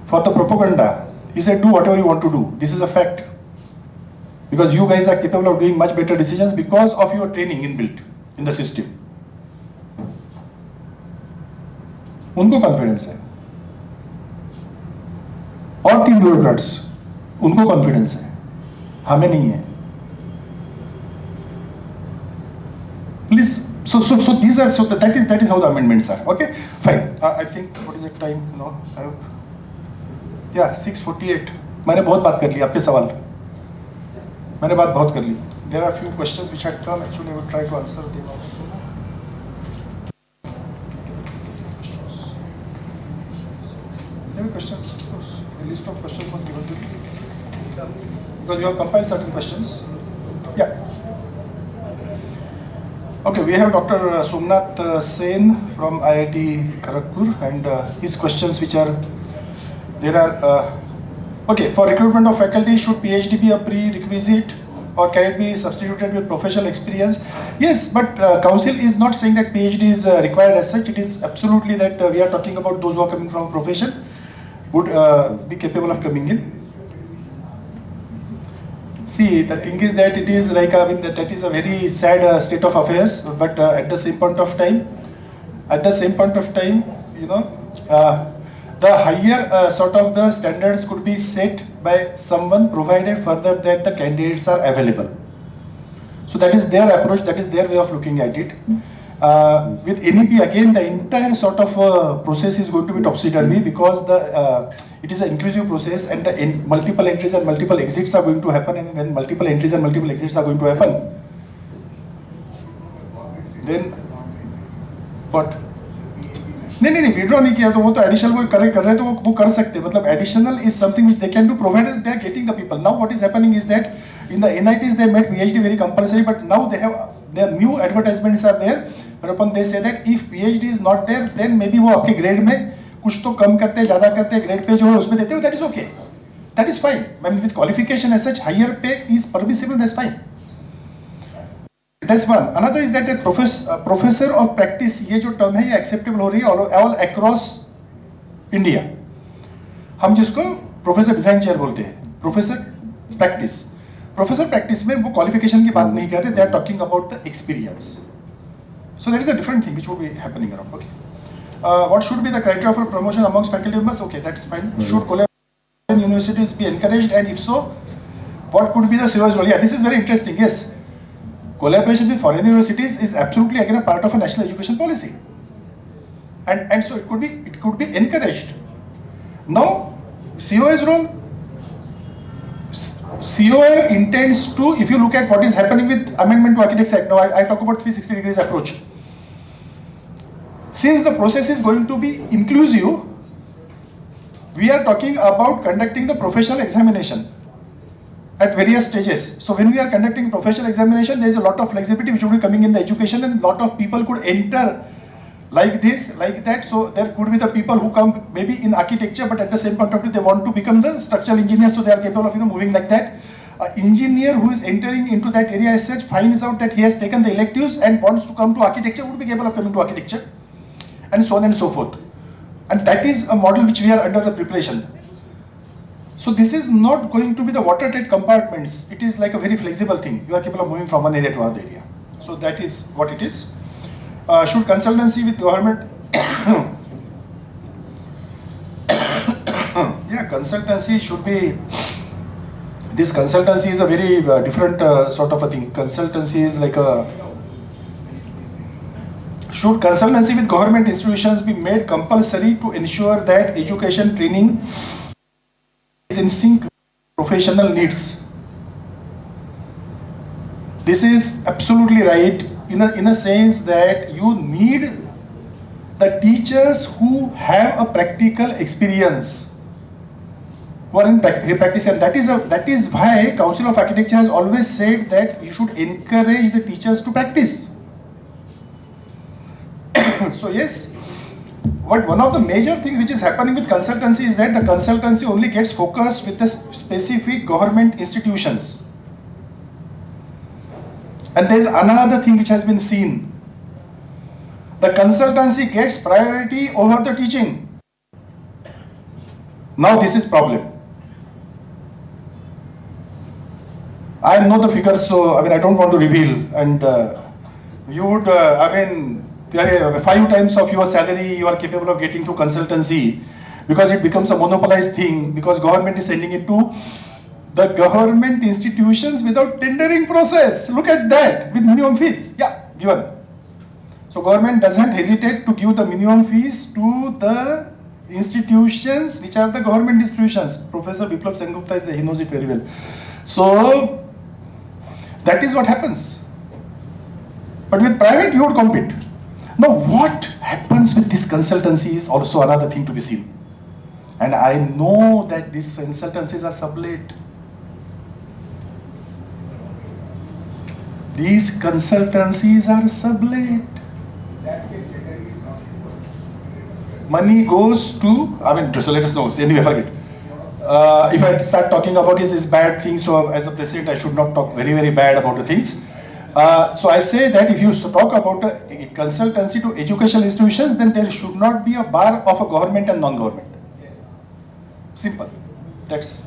for the propaganda. He said, do whatever you want to do. This is a fact. Because you guys are capable of doing much better decisions because of your training inbuilt in the system. उनको confidence है. और 3 bureaucrats उनको confidence है, हमें नहीं है. Please, so these are, so that is how the amendments are. Okay, fine. I think, what is the time? No, I have, yeah, 6:48. मैंने बहुत बात कर ली, आपके सवाल मैंने बात बहुत कर ली. There are a few questions which had come. Actually, I will try to answer them also. There are questions, of course. A list of questions was given to you because you have compiled certain questions. Yeah. Okay, we have Dr. Somnath Sen from IIT Kharagpur, and his questions which are, there are, okay, for recruitment of faculty, should PhD be a prerequisite or can it be substituted with professional experience? Yes, but Council is not saying that PhD is required as such. It is absolutely that we are talking about those who are coming from profession would be capable of coming in. See, the thing is that it is like, that is a very sad state of affairs, but at the same point of time, the higher sort of the standards could be set by someone provided further that the candidates are available. So that is their approach, that is their way of looking at it. With NEP, again, the entire sort of process is going to be topsy-turvy because it is an inclusive process and the multiple entries and multiple exits are going to happen, and when multiple entries and multiple exits are going to happen, then what? नहीं withdraw नहीं किया तो वो तो additional वो कर रहे हैं तो वो कर सकते हैं. मतलब additional is something which they can do provided they are getting the people. Now what is happening is that in the NITs they made PhD very compulsory, but now they have their new advertisements are there whereupon they say that if PhD is not there then maybe वो आपके grade में कुछ तो कम करते हैं, ज्यादा करते हैं, ग्रेड पे जो है उसमें देते हो. That is okay, that is fine. I mean, with qualification as such, higher pay is permissible, that's fine. That's one. Another is that professor of practice, ये जो term है ये acceptable हो रही है all across India. हम जिसको professor design chair बोलते हैं, प्रोफेसर प्रैक्टिस में वो क्वालिफिकेशन की बात नहीं कर रहे, they are talking about the experience. So that is a different thing which will be happening around. Okay. What should be the criteria for promotion amongst faculty members? Okay, that's fine. Should collaboration universities be encouraged, and if so, what could be the COE's role? Yeah, this is very interesting. Yes. Collaboration with foreign universities is absolutely again a part of a national education policy, and so it could be encouraged. Now, COA's role. COA intends to, if you look at what is happening with Amendment to Architects Act, now I talk about 360 degrees approach. Since the process is going to be inclusive, we are talking about conducting the professional examination at various stages. So when we are conducting professional examination, there is a lot of flexibility which will be coming in the education, and lot of people could enter like this, like that. So there could be the people who come maybe in architecture, but at the same point of view they want to become the structural engineers, so they are capable of moving like that. An engineer who is entering into that area as such finds out that he has taken the electives and wants to come to architecture, would be capable of coming to architecture, and so on and so forth. And that is a model which we are under the preparation. So this is not going to be the watertight compartments. It is like a very flexible thing. You are capable of moving from one area to another area. So that is what it is. Should consultancy with government? Yeah, consultancy should be. This consultancy is a very different sort of a thing. Consultancy is like a. Should consultancy with government institutions be made compulsory to ensure that education training is in sync with professional needs? This is absolutely right in a sense that you need the teachers who have a practical experience, who are in practice, and that is why Council of Architecture has always said that you should encourage the teachers to practice. So yes, but one of the major things which is happening with consultancy is that the consultancy only gets focused with the specific government institutions. And there's another thing which has been seen. The consultancy gets priority over the teaching. Now this is problem. I know the figures, so I don't want to reveal. And you would, 5 times of your salary you are capable of getting to consultancy, because it becomes a monopolized thing, because government is sending it to the government institutions without tendering process. Look at that, with minimum fees. Yeah, given. So government doesn't hesitate to give the minimum fees to the institutions which are the government institutions. Professor Biplab Sengupta is there, he knows it very well. So that is what happens. But with private you would compete. Now what happens with this consultancy is also another thing to be seen. And I know that these consultancies are sublet. These consultancies are sublet. Money goes to, so let us know. Anyway, forget. If I start talking about his bad things, so as a president, I should not talk very, very bad about the things. So I say that if you talk about a consultancy to educational institutions, then there should not be a bar of a government and non-government. Simple. That's.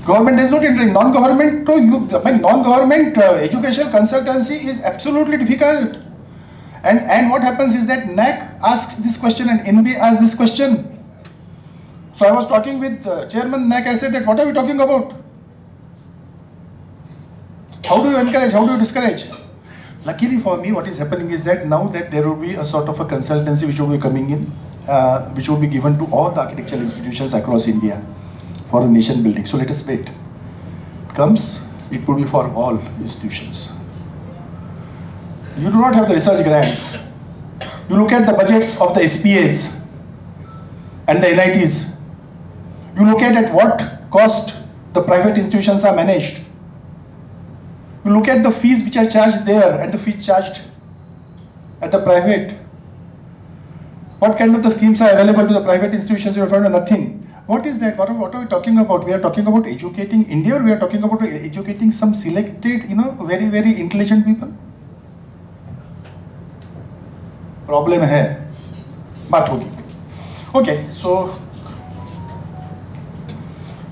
Government is not entering. Non-government, non-government educational consultancy is absolutely difficult. And what happens is that NAC asks this question and NBA asks this question. So I was talking with Chairman NAC, I said that what are we talking about? How do you encourage, how do you discourage? Luckily for me, what is happening is that now that there will be a sort of a consultancy which will be coming in, which will be given to all the architectural institutions across India for the nation building. So let us wait. It comes, it will be for all institutions. You do not have the research grants. You look at the budgets of the SPAs and the NITs. You look at what cost the private institutions are managed. You look at the fees which are charged there and the fees charged at the private. What kind of the schemes are available to the private institutions? You have found nothing. What is that? What are we talking about? We are talking about educating India, or we are talking about educating some selected, very, very intelligent people? Problem hai. Baat hogi. Okay, so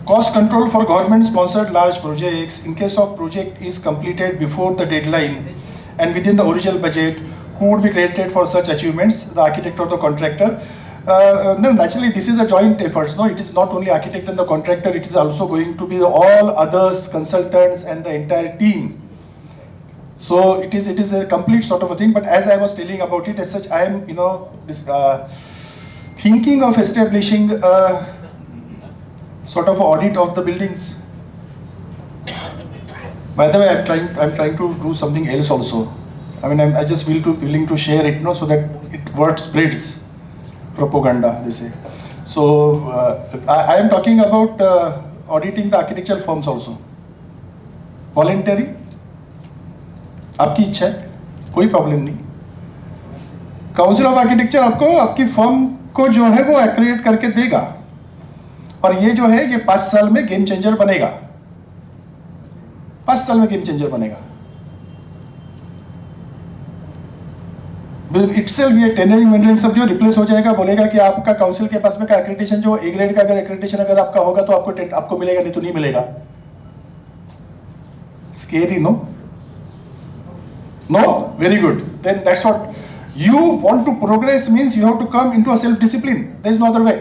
cost control for government-sponsored large projects. In case of project is completed before the deadline and within the original budget, who would be credited for such achievements? The architect or the contractor? No, naturally this is a joint effort. No, it is not only architect and the contractor. It is also going to be all others, consultants, and the entire team. So it is a complete sort of a thing. But as I was telling about it, as such, I am thinking of establishing a sort of audit of the buildings. By the way, I'm trying to do something else also. I just willing to share it, so that word spreads. Propaganda, they say. So I am talking about auditing the architectural firms also. Voluntary. आपकी इच्छा है, कोई problem नहीं. Council of architecture आपको आपकी firm को जो है वो एक्रेडिट करके देगा, और ये जो है ये 5 साल में गेम चेंजर बनेगा. 5 साल में गेम चेंजर बनेगा. इटसेल्फ ये टेंडरिंग मेंटेनेंस सब जो रिप्लेस हो जाएगा. बोलेगा कि आपका काउंसिल के पास में का एक्रेडिटेशन जो ए ग्रेड का अगर एक्रेडिटेशन अगर आपका होगा तो आपको मिलेगा, नहीं तो नहीं मिलेगा. Scary, no? No? Very good. Then that's what you want to progress means you have to come into a self-discipline. There is no other way.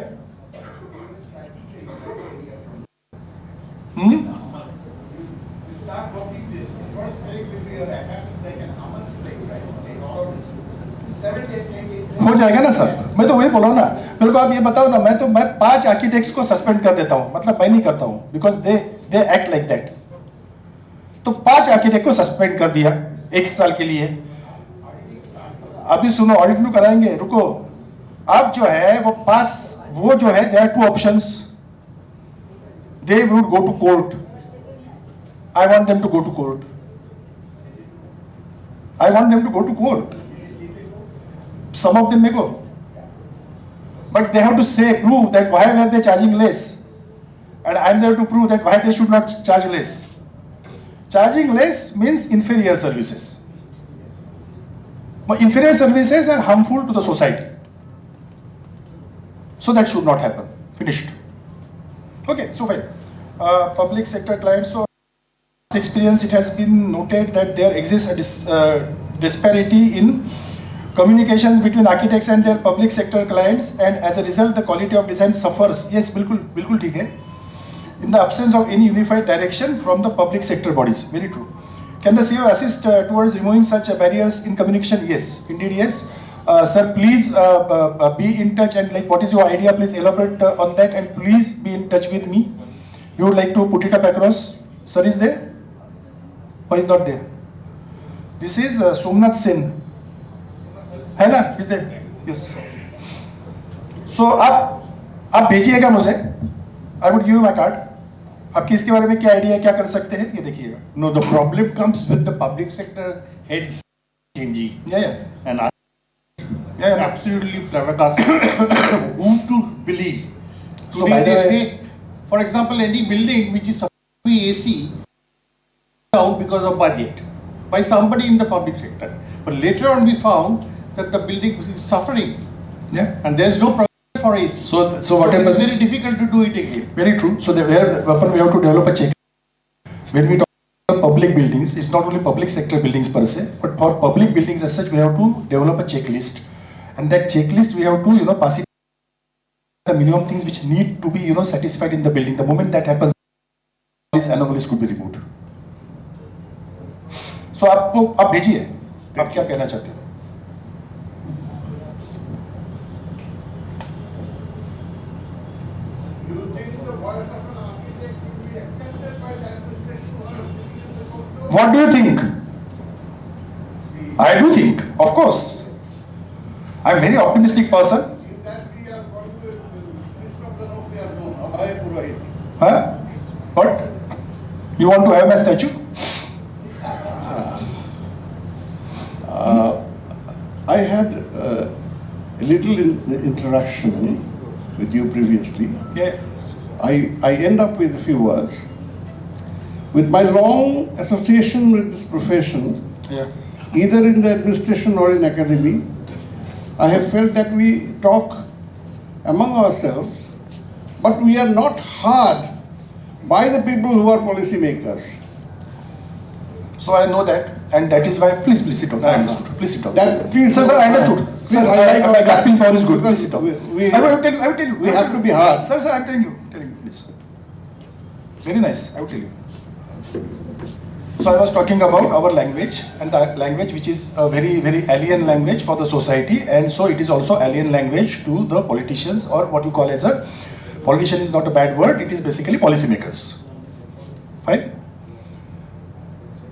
हो जाएगा ना सर, मैं तो वही बोला ना, मेरे को आप ये बताओ ना, मैं 5 आर्किटेक्ट्स को सस्पेंड कर देता हूँ, मतलब मैं नहीं करता हूँ, because they act like that. तो 5 आर्किटेक्ट को सस्पेंड कर दिया 1 साल के लिए. अभी सुनो, ऑडिट में कराएंगे, रुको. आप जो है वो जो है, there are 2 options. They would go to court. I want them to go to court. I want them to go to court. Some of them may go. But they have to prove that why were they charging less. And I am there to prove that why they should not charge less. Charging less means inferior services. But inferior services are harmful to the society. So that should not happen. Finished. Okay, so fine. Public sector clients. So experience, it has been noted that there exists a disparity in communications between architects and their public sector clients, and as a result the quality of design suffers. Yes, bilkul theek hai. In the absence of any unified direction from the public sector bodies. Very true. Can the CEO assist towards removing such barriers in communication? Yes, indeed yes. Sir, please be in touch, and like, what is your idea? Please elaborate on that, and please be in touch with me. We would like to put it up across. Sir is there? Or is not there? This is Somnath Sen. है ना? Is there? Yes. So आप भेजिएगा मुझे. I would give you my card. आपकी इसके बारे में क्या आइडिया है, क्या कर सकते हैं, ये देखिएगा. No, the problem comes with the public sector heads changing. Yeah. And I'm absolutely flabbergasted. Whom to believe? So Today by the they way, say, for example, any building which is supposed to be AC down because of budget by somebody in the public sector. But later on we found that the building is suffering. Yeah. And there's no problem for AC. So what happens? It's very difficult to do it again. Very true. So we have to develop a check. When we talk about public buildings, it's not only public sector buildings per se, but for public buildings as such, we have to develop a checklist. And that checklist we have to, pass it the minimum things which need to be, satisfied in the building. The moment that happens, these anomalies could be removed. So आप भेजिए, आप क्या कहना चाहते हो? What do you think? I do think, of course. I'm a very optimistic person. Abhay Purohit. Huh? What? You want to have my statue? I had a little interaction with you previously. Yeah. I end up with a few words. With my long association with this profession, Yeah. either in the administration or in academy, I have felt that we talk among ourselves, but we are not heard by the people who are policy makers. So I know that, and that is why. Please sit down. I understood. Please sit down. Sir, I understood. Sir, my grasping power is good. Please sit down. I will tell you. We have to be hard. Sir, I'm telling you, please. Very nice. I will tell you. So I was talking about our language, and the language which is a very, very alien language for the society, and so it is also alien language to the politicians, or what you call as a politician is not a bad word. It is basically policymakers. Fine.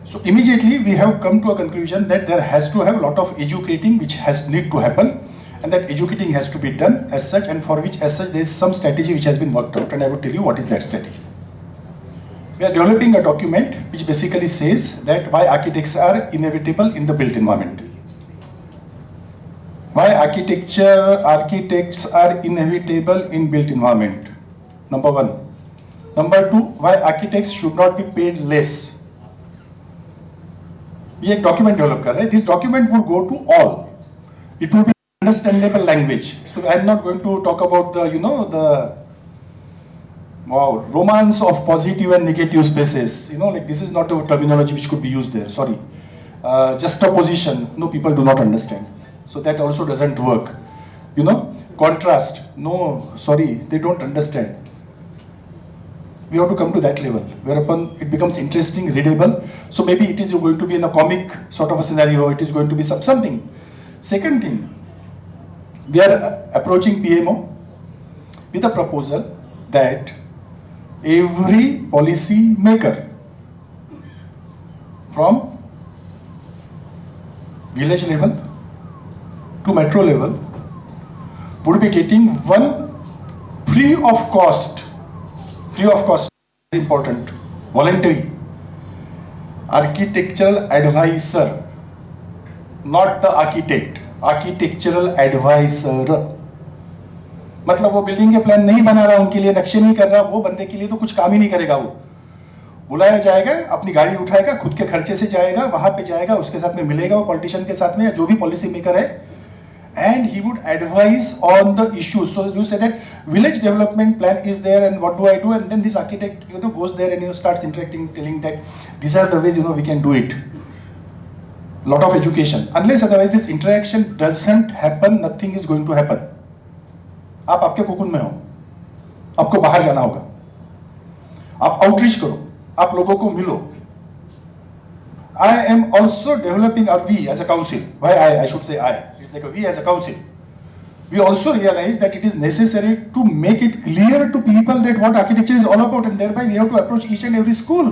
So immediately we have come to a conclusion that there has to have a lot of educating which need to happen, and that educating has to be done as such, and for which as such there is some strategy which has been worked out, and I will tell you what is that strategy. We are developing a document which basically says that why architects are inevitable in the built environment. Why architects are inevitable in built environment. Number 1. Number 2, why architects should not be paid less. ये एक document develop कर रहे हैं. This document would go to all. It will be understandable language. So I am not going to talk about the Wow, romance of positive and negative spaces. You know, like this is not a terminology which could be used there. Sorry. Juxtaposition. No, people do not understand. So that also doesn't work. You know, contrast. No, sorry, they don't understand. We have to come to that level, whereupon it becomes interesting, readable. So maybe it is going to be in a comic sort of a scenario. It is going to be something. Second thing, we are approaching PMO with a proposal that every policy maker from village level to metro level would be getting one free of cost, very important, voluntary architectural advisor, not the architect, architectural advisor. मतलब वो building के plan नहीं बना रहा, उनके लिए नक्शे नहीं कर रहा, वो बंदे के लिए तो कुछ काम ही नहीं करेगा। वो बुलाया जाएगा, अपनी गाड़ी उठाएगा, खुद के खर्चे से जाएगा, वहां पे जाएगा, उसके साथ में मिलेगा वो पॉलिटिशियन के साथ में या जो भी पॉलिसी मेकर है, and he would advise on the issues. So you say that village development plan is there and what do I do, and then this architect goes there and starts interacting, telling that these are the ways we can do it. Lot of education. Unless otherwise this interaction doesn't happen, nothing is going to happen. आप आपके cocoon में हो, आपको बाहर जाना होगा, आप outreach करो, आप लोगों को मिलो. I am also developing a we as a council. Why I should say I. It's like a we as a council. We also realize that it is necessary to make it clear to people that what architecture is all about, and thereby we have to approach each and every school.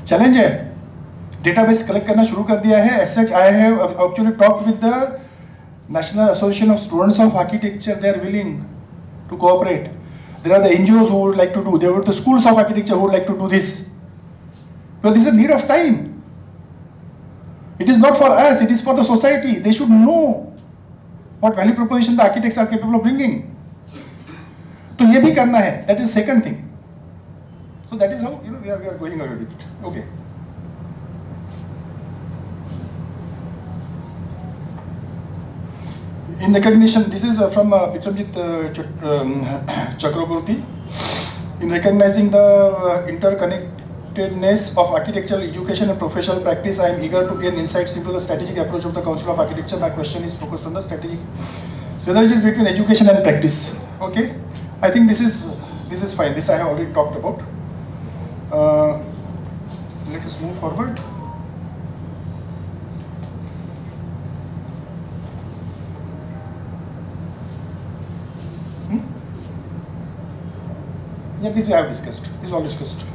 Challenge है. Database collect करना शुरू कर दिया है. As such, I have actually talked with the National Association of Students of Architecture. They are willing to cooperate. There are the NGOs who would like to do. There are the schools of architecture who would like to do this. But this is a need of time. It is not for us. It is for the society. They should know what value proposition the architects are capable of bringing. तो ये भी करना है. That is second thing. So that is how we are going ahead with it. Okay. In recognition, this is from Bikramjit Chakraborty. In recognizing the interconnectedness of architectural education and professional practice, I am eager to gain insights into the strategic approach of the Council of Architecture. My question is focused on the strategic synergies between education and practice. Okay, I think this is fine. This I have already talked about. Let us move forward. Yeah, this we have discussed. This is all discussed.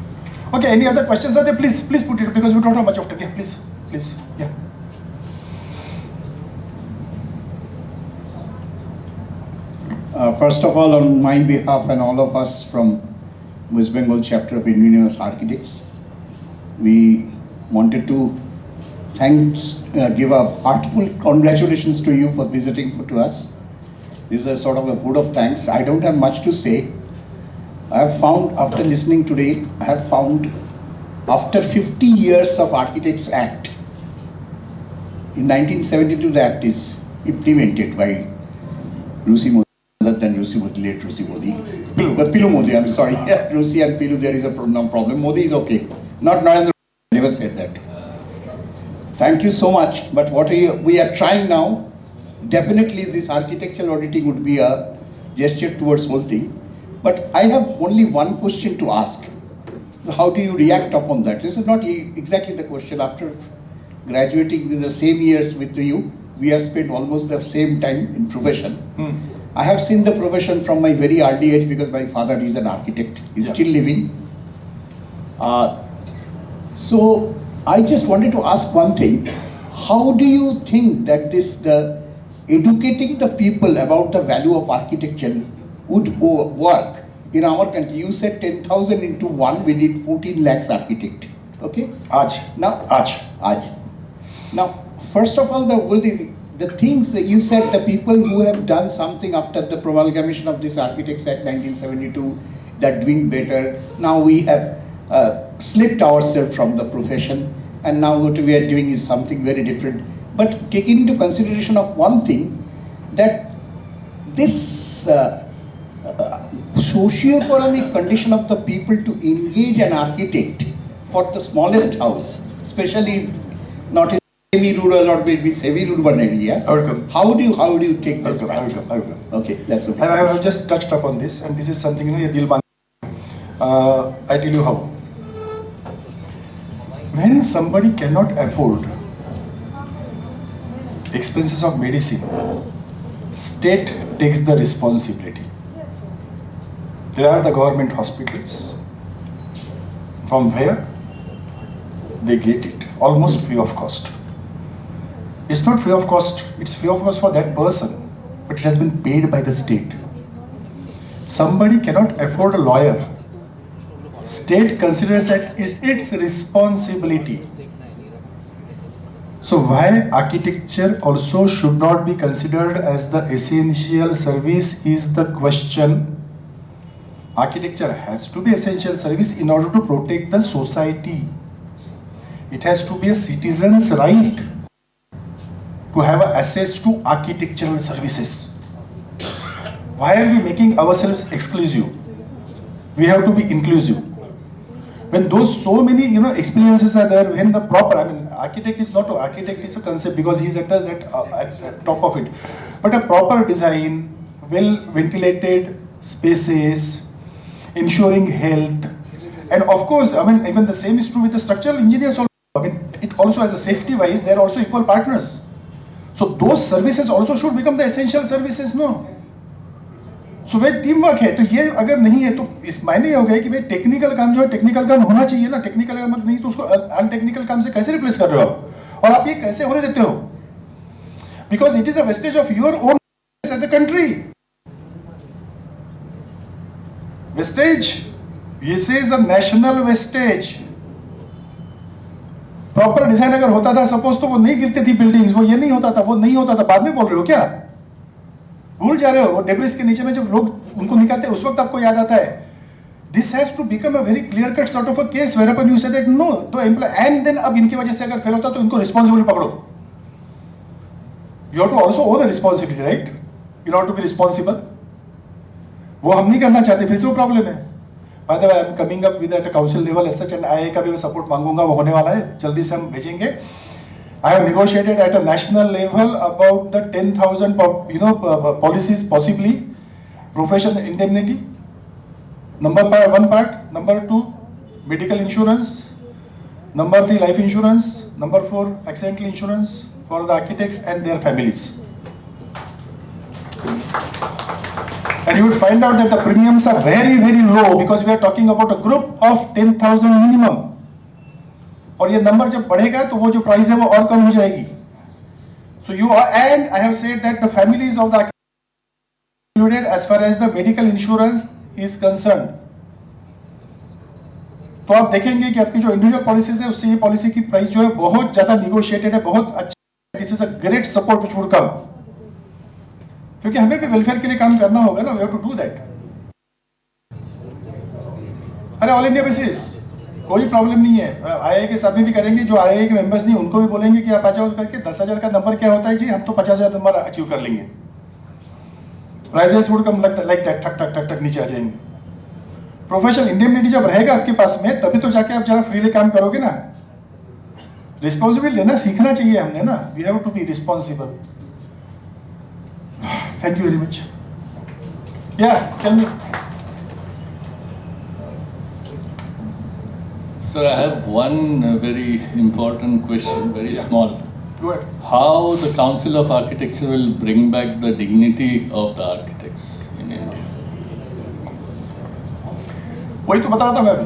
Okay, any other questions are there? Please put it, because we don't have much of time. Yeah, please. Yeah. First of all, on my behalf and all of us from West Bengal chapter of Indian University Architects, we wanted to give a heartfelt congratulations to you for visiting to us. This is a sort of a vote of thanks. I don't have much to say. I have found, after listening today, after 50 years of Architects Act, in 1972 the Act is implemented by Rusi Modi, other than Rusi Modi, late Rusi Modi. Pilu Modi, I'm sorry. Rusi and Pilu, there is a problem. Modi is okay. Not Narendra Modi, never said that. Thank you so much. But what we are trying now, definitely this architectural auditing would be a gesture towards whole thing. But I have only one question to ask. How do you react upon that? This is not exactly the question. After graduating in the same years with you, we have spent almost the same time in profession. I have seen the profession from my very early age because my father is an architect. He's still living. So I just wanted to ask one thing. How do you think that the educating the people about the value of architecture would work in our country? You said 10,000 into 1, we need 14 lakhs architect. Okay? Aaj. Now, first of all, the things that you said, the people who have done something after the promulgation of this Architects Act 1972, that doing better. Now we have slipped ourselves from the profession, and now what we are doing is something very different. But taking into consideration of one thing, that this socio-economic condition of the people to engage an architect for the smallest house, especially not in semi-rural or maybe semi-urban area. I will come. How do you take this? I will come. Okay, that's okay. I have just touched upon this, and this is something, I tell you how. When somebody cannot afford expenses of medicine, state takes the responsibility. There are the government hospitals from where they get it, almost free of cost. It's not free of cost, it's free of cost for that person, but it has been paid by the state. Somebody cannot afford a lawyer. State considers that it's its responsibility. So why architecture also should not be considered as the essential service is the question. Architecture has to be essential service in order to protect the society. It has to be a citizen's right to have access to architectural services. Why are we making ourselves exclusive? We have to be inclusive. When those so many experiences are there, when the proper, architect is not architect is a concept because he is at the top of it. But a proper design, well ventilated spaces, ensuring health, and of course, even the same is true with the structural engineers also. It also as a safety wise, they are also equal partners. So those services also should become the essential services, no? So वह team work है, तो ये अगर नहीं है तो इस मायने हो गया कि भाई टेक्निकल काम जो है टेक्निकल काम होना चाहिए ना, टेक्निकल काम नहीं तो उसको अनटेक्निकल काम से कैसे रिप्लेस कर रहे हो आप, और आप ये कैसे होने देते हो? Because it is a vestige of your own as a country. Vestige. This is a national vestige. Proper design अगर होता था सपोज तो वो नहीं गिरती थी बिल्डिंग्स, वो ये नहीं होता था, वो नहीं होता था, बाद में बोल रहे हो क्या? भूल जा रहे हो? वो डेब्रिस के नीचे में जब लोग उनको निकालते हैं उस वक्त आपको याद आता है. This has to become a very clear cut sort of a case whereupon you say that no, तो and then अब इनकी वजह से अगर फेल होता तो इनको रिस्पॉन्सिबल पकड़ो. You have to also own the responsibility, right? In order to be responsible. वो हम नहीं करना चाहते, फिर से वो प्रॉब्लम है. By the way, I am coming up with at a council level as such, and IIA का भी मैं सपोर्ट मांगूंगा, वो होने वाला है, जल्दी से हम भेजेंगे. I have negotiated at a national level about the 10,000 policies possibly, professional indemnity, number one part, number 2 medical insurance, number 3 life insurance, number 4 accidental insurance for the architects and their families. And you will find out that the premiums are very, very low because we are talking about a group of 10,000 minimum. और ये number जब बढ़ेगा तो वो जो price है वो और कम हो जाएगी. So you are, and I have said that the families of the included as far as the medical insurance is concerned. तो आप देखेंगे कि आपकी जो इंडिविजुअल पॉलिसीज है उससे ये पॉलिसी की प्राइस जो है बहुत ज्यादा निगोशिएटेड है, बहुत अच्छा. This is a great support which would come, क्योंकि हमें भी वेलफेयर के लिए काम करना होगा ना. We have to do that. अरे ऑल इंडिया बेसिस कोई प्रॉब्लम नहीं है. आईआईए के साथ में भी करेंगे, जो आईआईए के मेंबर्स नहीं उनको भी बोलेंगे कि आप आ जाओ करके. 10,000 का नंबर क्या होता है जी, हम तो 50,000 नंबर अचीव कर लेंगे. Prizes would come like that, ठक ठक ठक ठक नीचे आ जाएंगे. प्रोफेशनल इंडेमनिटी जब रहेगा आपके पास में तभी तो जाके आप जरा फ्रीली काम करोगे ना. रिस्पॉन्सिबिलिटी लेना सीखना चाहिए हमने ना. We have to be responsible. Thank you very much. या tell me. Sir, I have one very important question, very small. Go ahead. How the Council of Architecture will bring back the dignity of the architects in India? वही तो बता रहा था मैं अभी.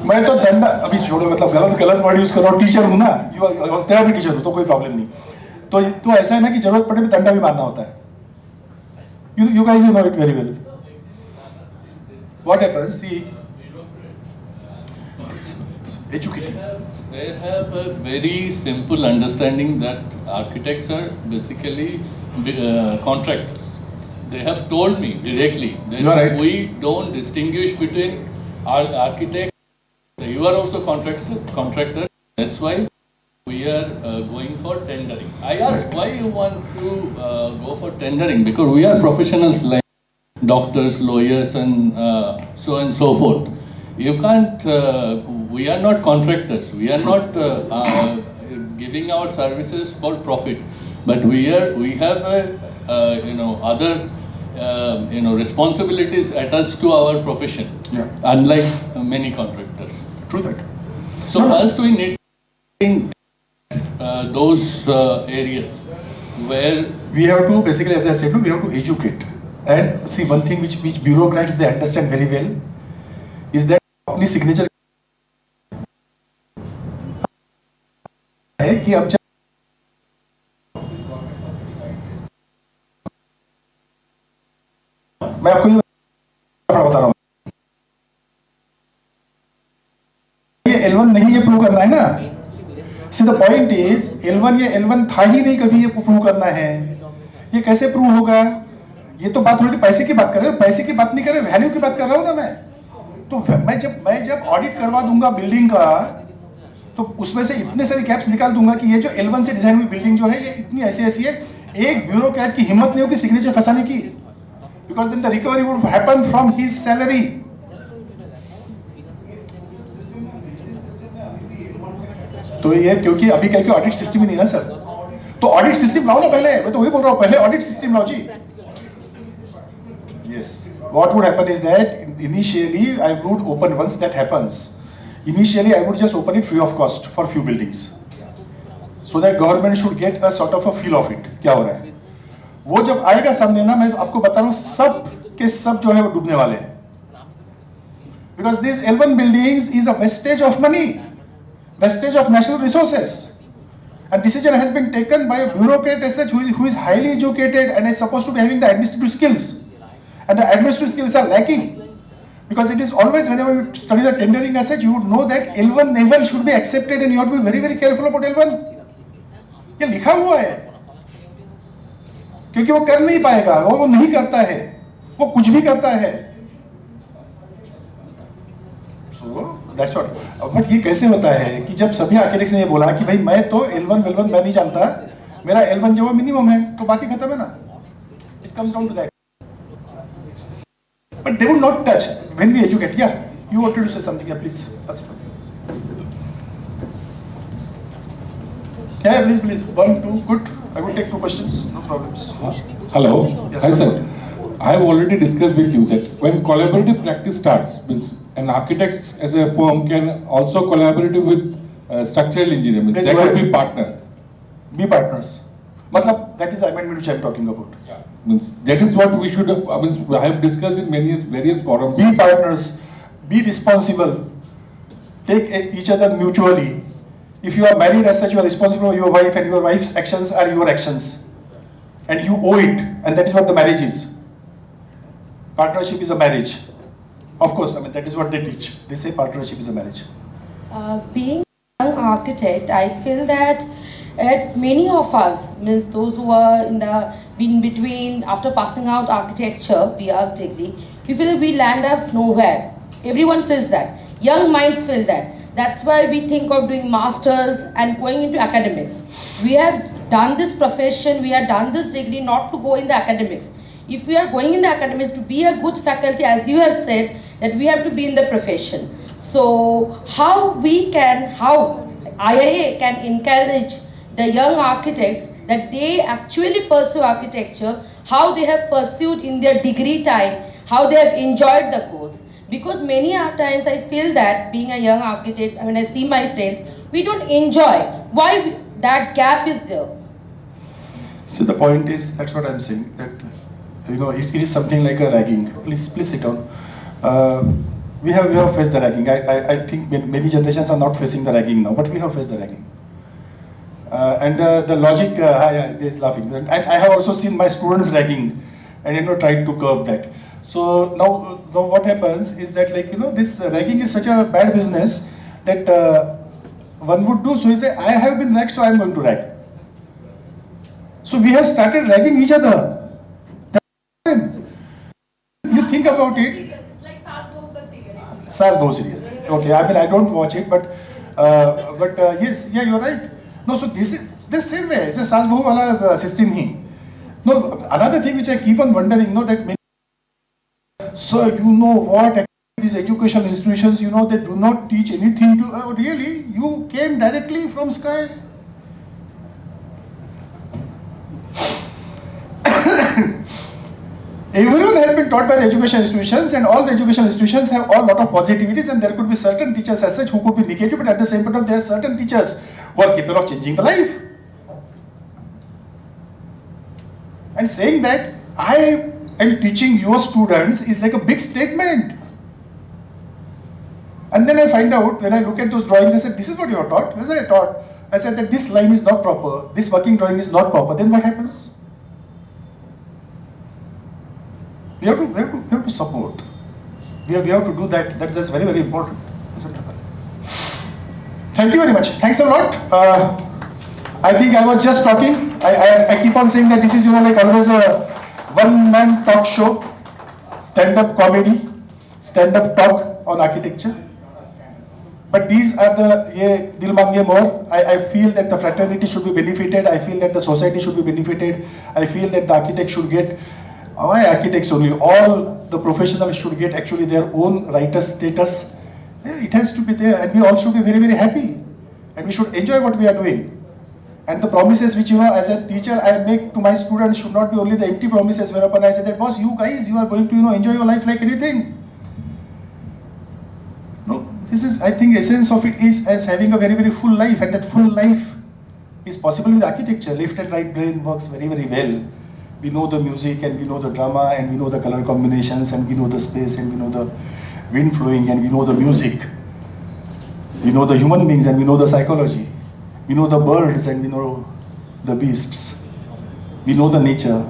मैं तो दंडा अभी छोड़ो, मतलब गलत वर्ड यूज करो. टीचर हूँ ना, तेरा भी टीचर हूँ तो कोई प्रॉब्लम नहीं. तो ऐसा है ना कि जरूरत पड़े तो दंडा भी मारना होता है. You guys know it very well. What happens? See, educating. They have a very simple understanding that architects are basically contractors. They have told me directly that right. We don't distinguish between our architects. You are also contractor. That's why We are going for tendering. I asked why you want to go for tendering, because we are professionals like doctors, lawyers, and so on and so forth. You can't. We are not contractors. We are not giving our services for profit, but we have other responsibilities attached to our profession. Yeah. Unlike many contractors. True that. So first we need those areas where We have to basically, as I said, we have to educate. And see, one thing which bureaucrats they understand very well is that अपनी signature है कि अब मैं आपको ये बता रहा हूँ, ये L1 नहीं, ये प्रूव करना है ना. See, the point is L1 ये L1 था ही नहीं कभी, ये प्रूव करना है. ये कैसे प्रूव होगा? ये तो बात थोड़ी पैसे की बात कर रहे हो, पैसे की बात नहीं कर रहे, वैल्यू की बात कर रहा हूँ ना मैं. तो मैं जब ऑडिट करवा दूंगा बिल्डिंग का, तो उसमें से इतने सारे गैप्स निकाल दूंगा कि ये जो L1 से डिजाइन हुई बिल्डिंग जो है, ये इतनी ऐसी है. एक ब्यूरोक्रेट की हिम्मत नहीं होगी सिग्नेचर फंसाने की, because then the recovery would happen from his salary. तो ये क्योंकि अभी क्या ऑडिट सिस्टम ही नहीं ना सर, तो ऑडिट सिस्टम लाओ ना पहले. मैं तो वही बोल रहा हूँ, पहले ऑडिट सिस्टम लाओ जी. Yes. What would happen is that initially I would open, once that happens, initially I would just open it free of cost for few buildings, so that government should get a sort of a feel of it. क्या हो रहा है? वो जब आएगा सामने ना, मैं आपको बता रहा हूँ, सब के सब जो है वो डूबने वाले हैं. Because these L1 buildings is a wastage of money, wastage of national resources. And decision has been taken by a bureaucrat as such who is highly educated and is supposed to be having the administrative skills. And the administrative skills are lacking. Because it is always, whenever you study the tendering as such, you would know that L1 never should be accepted and you have to be very, very careful about L1. ये लिखा हुआ है. क्योंकि वो कर नहीं पाएगा, वो नहीं करता है, वो कुछ भी करता है. So that's what. But ये कैसे होता है कि जब सभी आर्किटेक्ट्स ने ये बोला कि भाई मैं तो L1 मैं नहीं जानता, मेरा L1 जो मिनिमम है, तो बात ही खत्म है ना. It comes down to that. But they would not touch when we educate. Yeah, you wanted to say something. Yeah, please. Pass it on. Yeah, please. 1, 2, good. I will take 2 questions. No problems. Hello. Yes, Hi, sir. sir. I have already discussed with you that when collaborative practice starts, means an architect as a firm can also collaborate with structural engineer. Means That's they right. could be partner. Be partners. मतलब that is the amendment which I am talking about. Means that is what we should. I have discussed in various forums. Be partners. Be responsible. Take each other mutually. If you are married as such, you are responsible for your wife, and your wife's actions are your actions, and you owe it, and that is what the marriage is. Partnership is a marriage. Of course, that is what they teach. They say partnership is a marriage. Being a young architect, I feel that many of us, means those who are in between, after passing out architecture, BR degree, we feel we land up nowhere. Everyone feels that. Young minds feel that. That's why we think of doing masters and going into academics. We have done this profession, we have done this degree not to go in the academics. If we are going in the academics to be a good faculty, as you have said, that we have to be in the profession. So how IIA can encourage the young architects that they actually pursue architecture, how they have pursued in their degree time, how they have enjoyed the course. Because many times I feel that being a young architect, when I see my friends, we don't enjoy. Why that gap is there? So the point is, that's what I'm saying, that it is something like a ragging. Please sit down. We have faced the ragging. I think many generations are not facing the ragging now, but we have faced the ragging. And the logic, they're laughing. And I have also seen my students ragging, and tried to curb that. So now what happens is that this ragging is such a bad business that one would do. So he say, I have been ragged, so I am going to rag. So we have started ragging each other. You think about it. It's like Saas Bahu serial. Okay, I don't watch it, but yes, yeah, you're right. No, so this is the same way. It's a Saas Bahu wala system hi. No, another thing which I keep on wondering, that many, so what, these educational institutions, they do not teach anything to, really, you came directly from sky. Everyone has been taught by the education institutions, and all the education institutions have a lot of positivities, and there could be certain teachers as such who could be negative, but at the same time there are certain teachers who are capable of changing the life. And saying that I am teaching your students is like a big statement. And then I find out, when I look at those drawings, I said, this is what you are taught. As I taught, I said that this line is not proper, this working drawing is not proper. Then what happens? We have to support. We have to do that. That's very, very important. Thank you very much. Thanks a lot. I think I was just talking. I keep on saying that this is, like always a one-man talk show, stand-up comedy, stand-up talk on architecture. But these are the Dil Mange More. I feel that the fraternity should be benefited. I feel that the society should be benefited. I feel that the architect should get, why architects only, all the professionals should get actually their own writer status. It has to be there, and we all should be very, very happy. And we should enjoy what we are doing. And the promises which, as a teacher, I make to my students should not be only the empty promises whereupon I say that, boss, you guys, you are going to, enjoy your life like anything. No, this is, I think, essence of it is as having a very, very full life, and that full life is possible with architecture. Left and right brain works very, very well. We know the music, and we know the drama, and we know the color combinations, and we know the space, and we know the wind flowing, and we know the music. We know the human beings, and we know the psychology. We know the birds, and we know the beasts. We know the nature.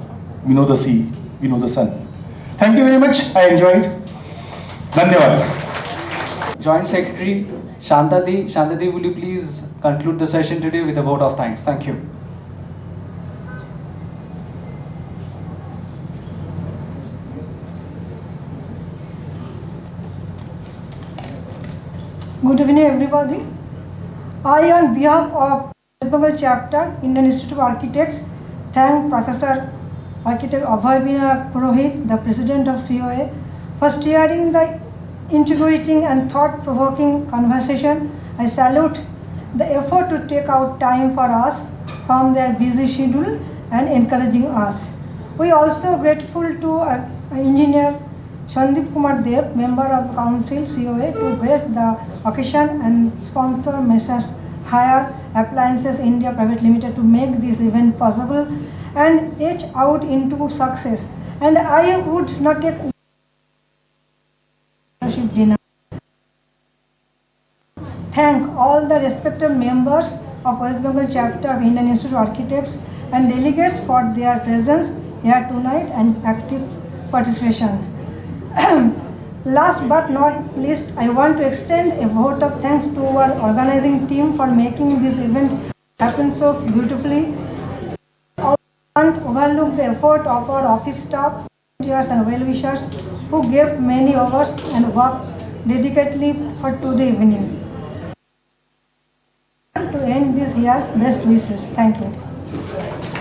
We know the sea. We know the sun. Thank you very much. I enjoyed. Dhanyawad. Joint Secretary Shantadi. Shantadi, will you please conclude the session today with a vote of thanks? Thank you. Good evening, everybody. I, on behalf of WEST-Bengal Chapter, Indian Institute of Architects, thank Professor Architect Abhay Vinayak Purohit, the President of COA, for steering the integrating and thought-provoking conversation. I salute the effort to take out time for us from their busy schedule and encouraging us. We are also grateful to our engineer Sandeep Kumar Dev, Member of Council COA, to grace the occasion and sponsor Messrs. Hire Appliances India Private Limited to make this event possible and edge out into success. And I would not take dinner. Thank all the respected members of WEST-Bengal Chapter of Indian Institute of Architects and delegates for their presence here tonight and active participation. Last but not least, I want to extend a vote of thanks to our organizing team for making this event happen so beautifully. I can't overlook the effort of our office staff, volunteers and well-wishers who gave many hours and worked dedicatedly for today evening. To end this here, best wishes. Thank you.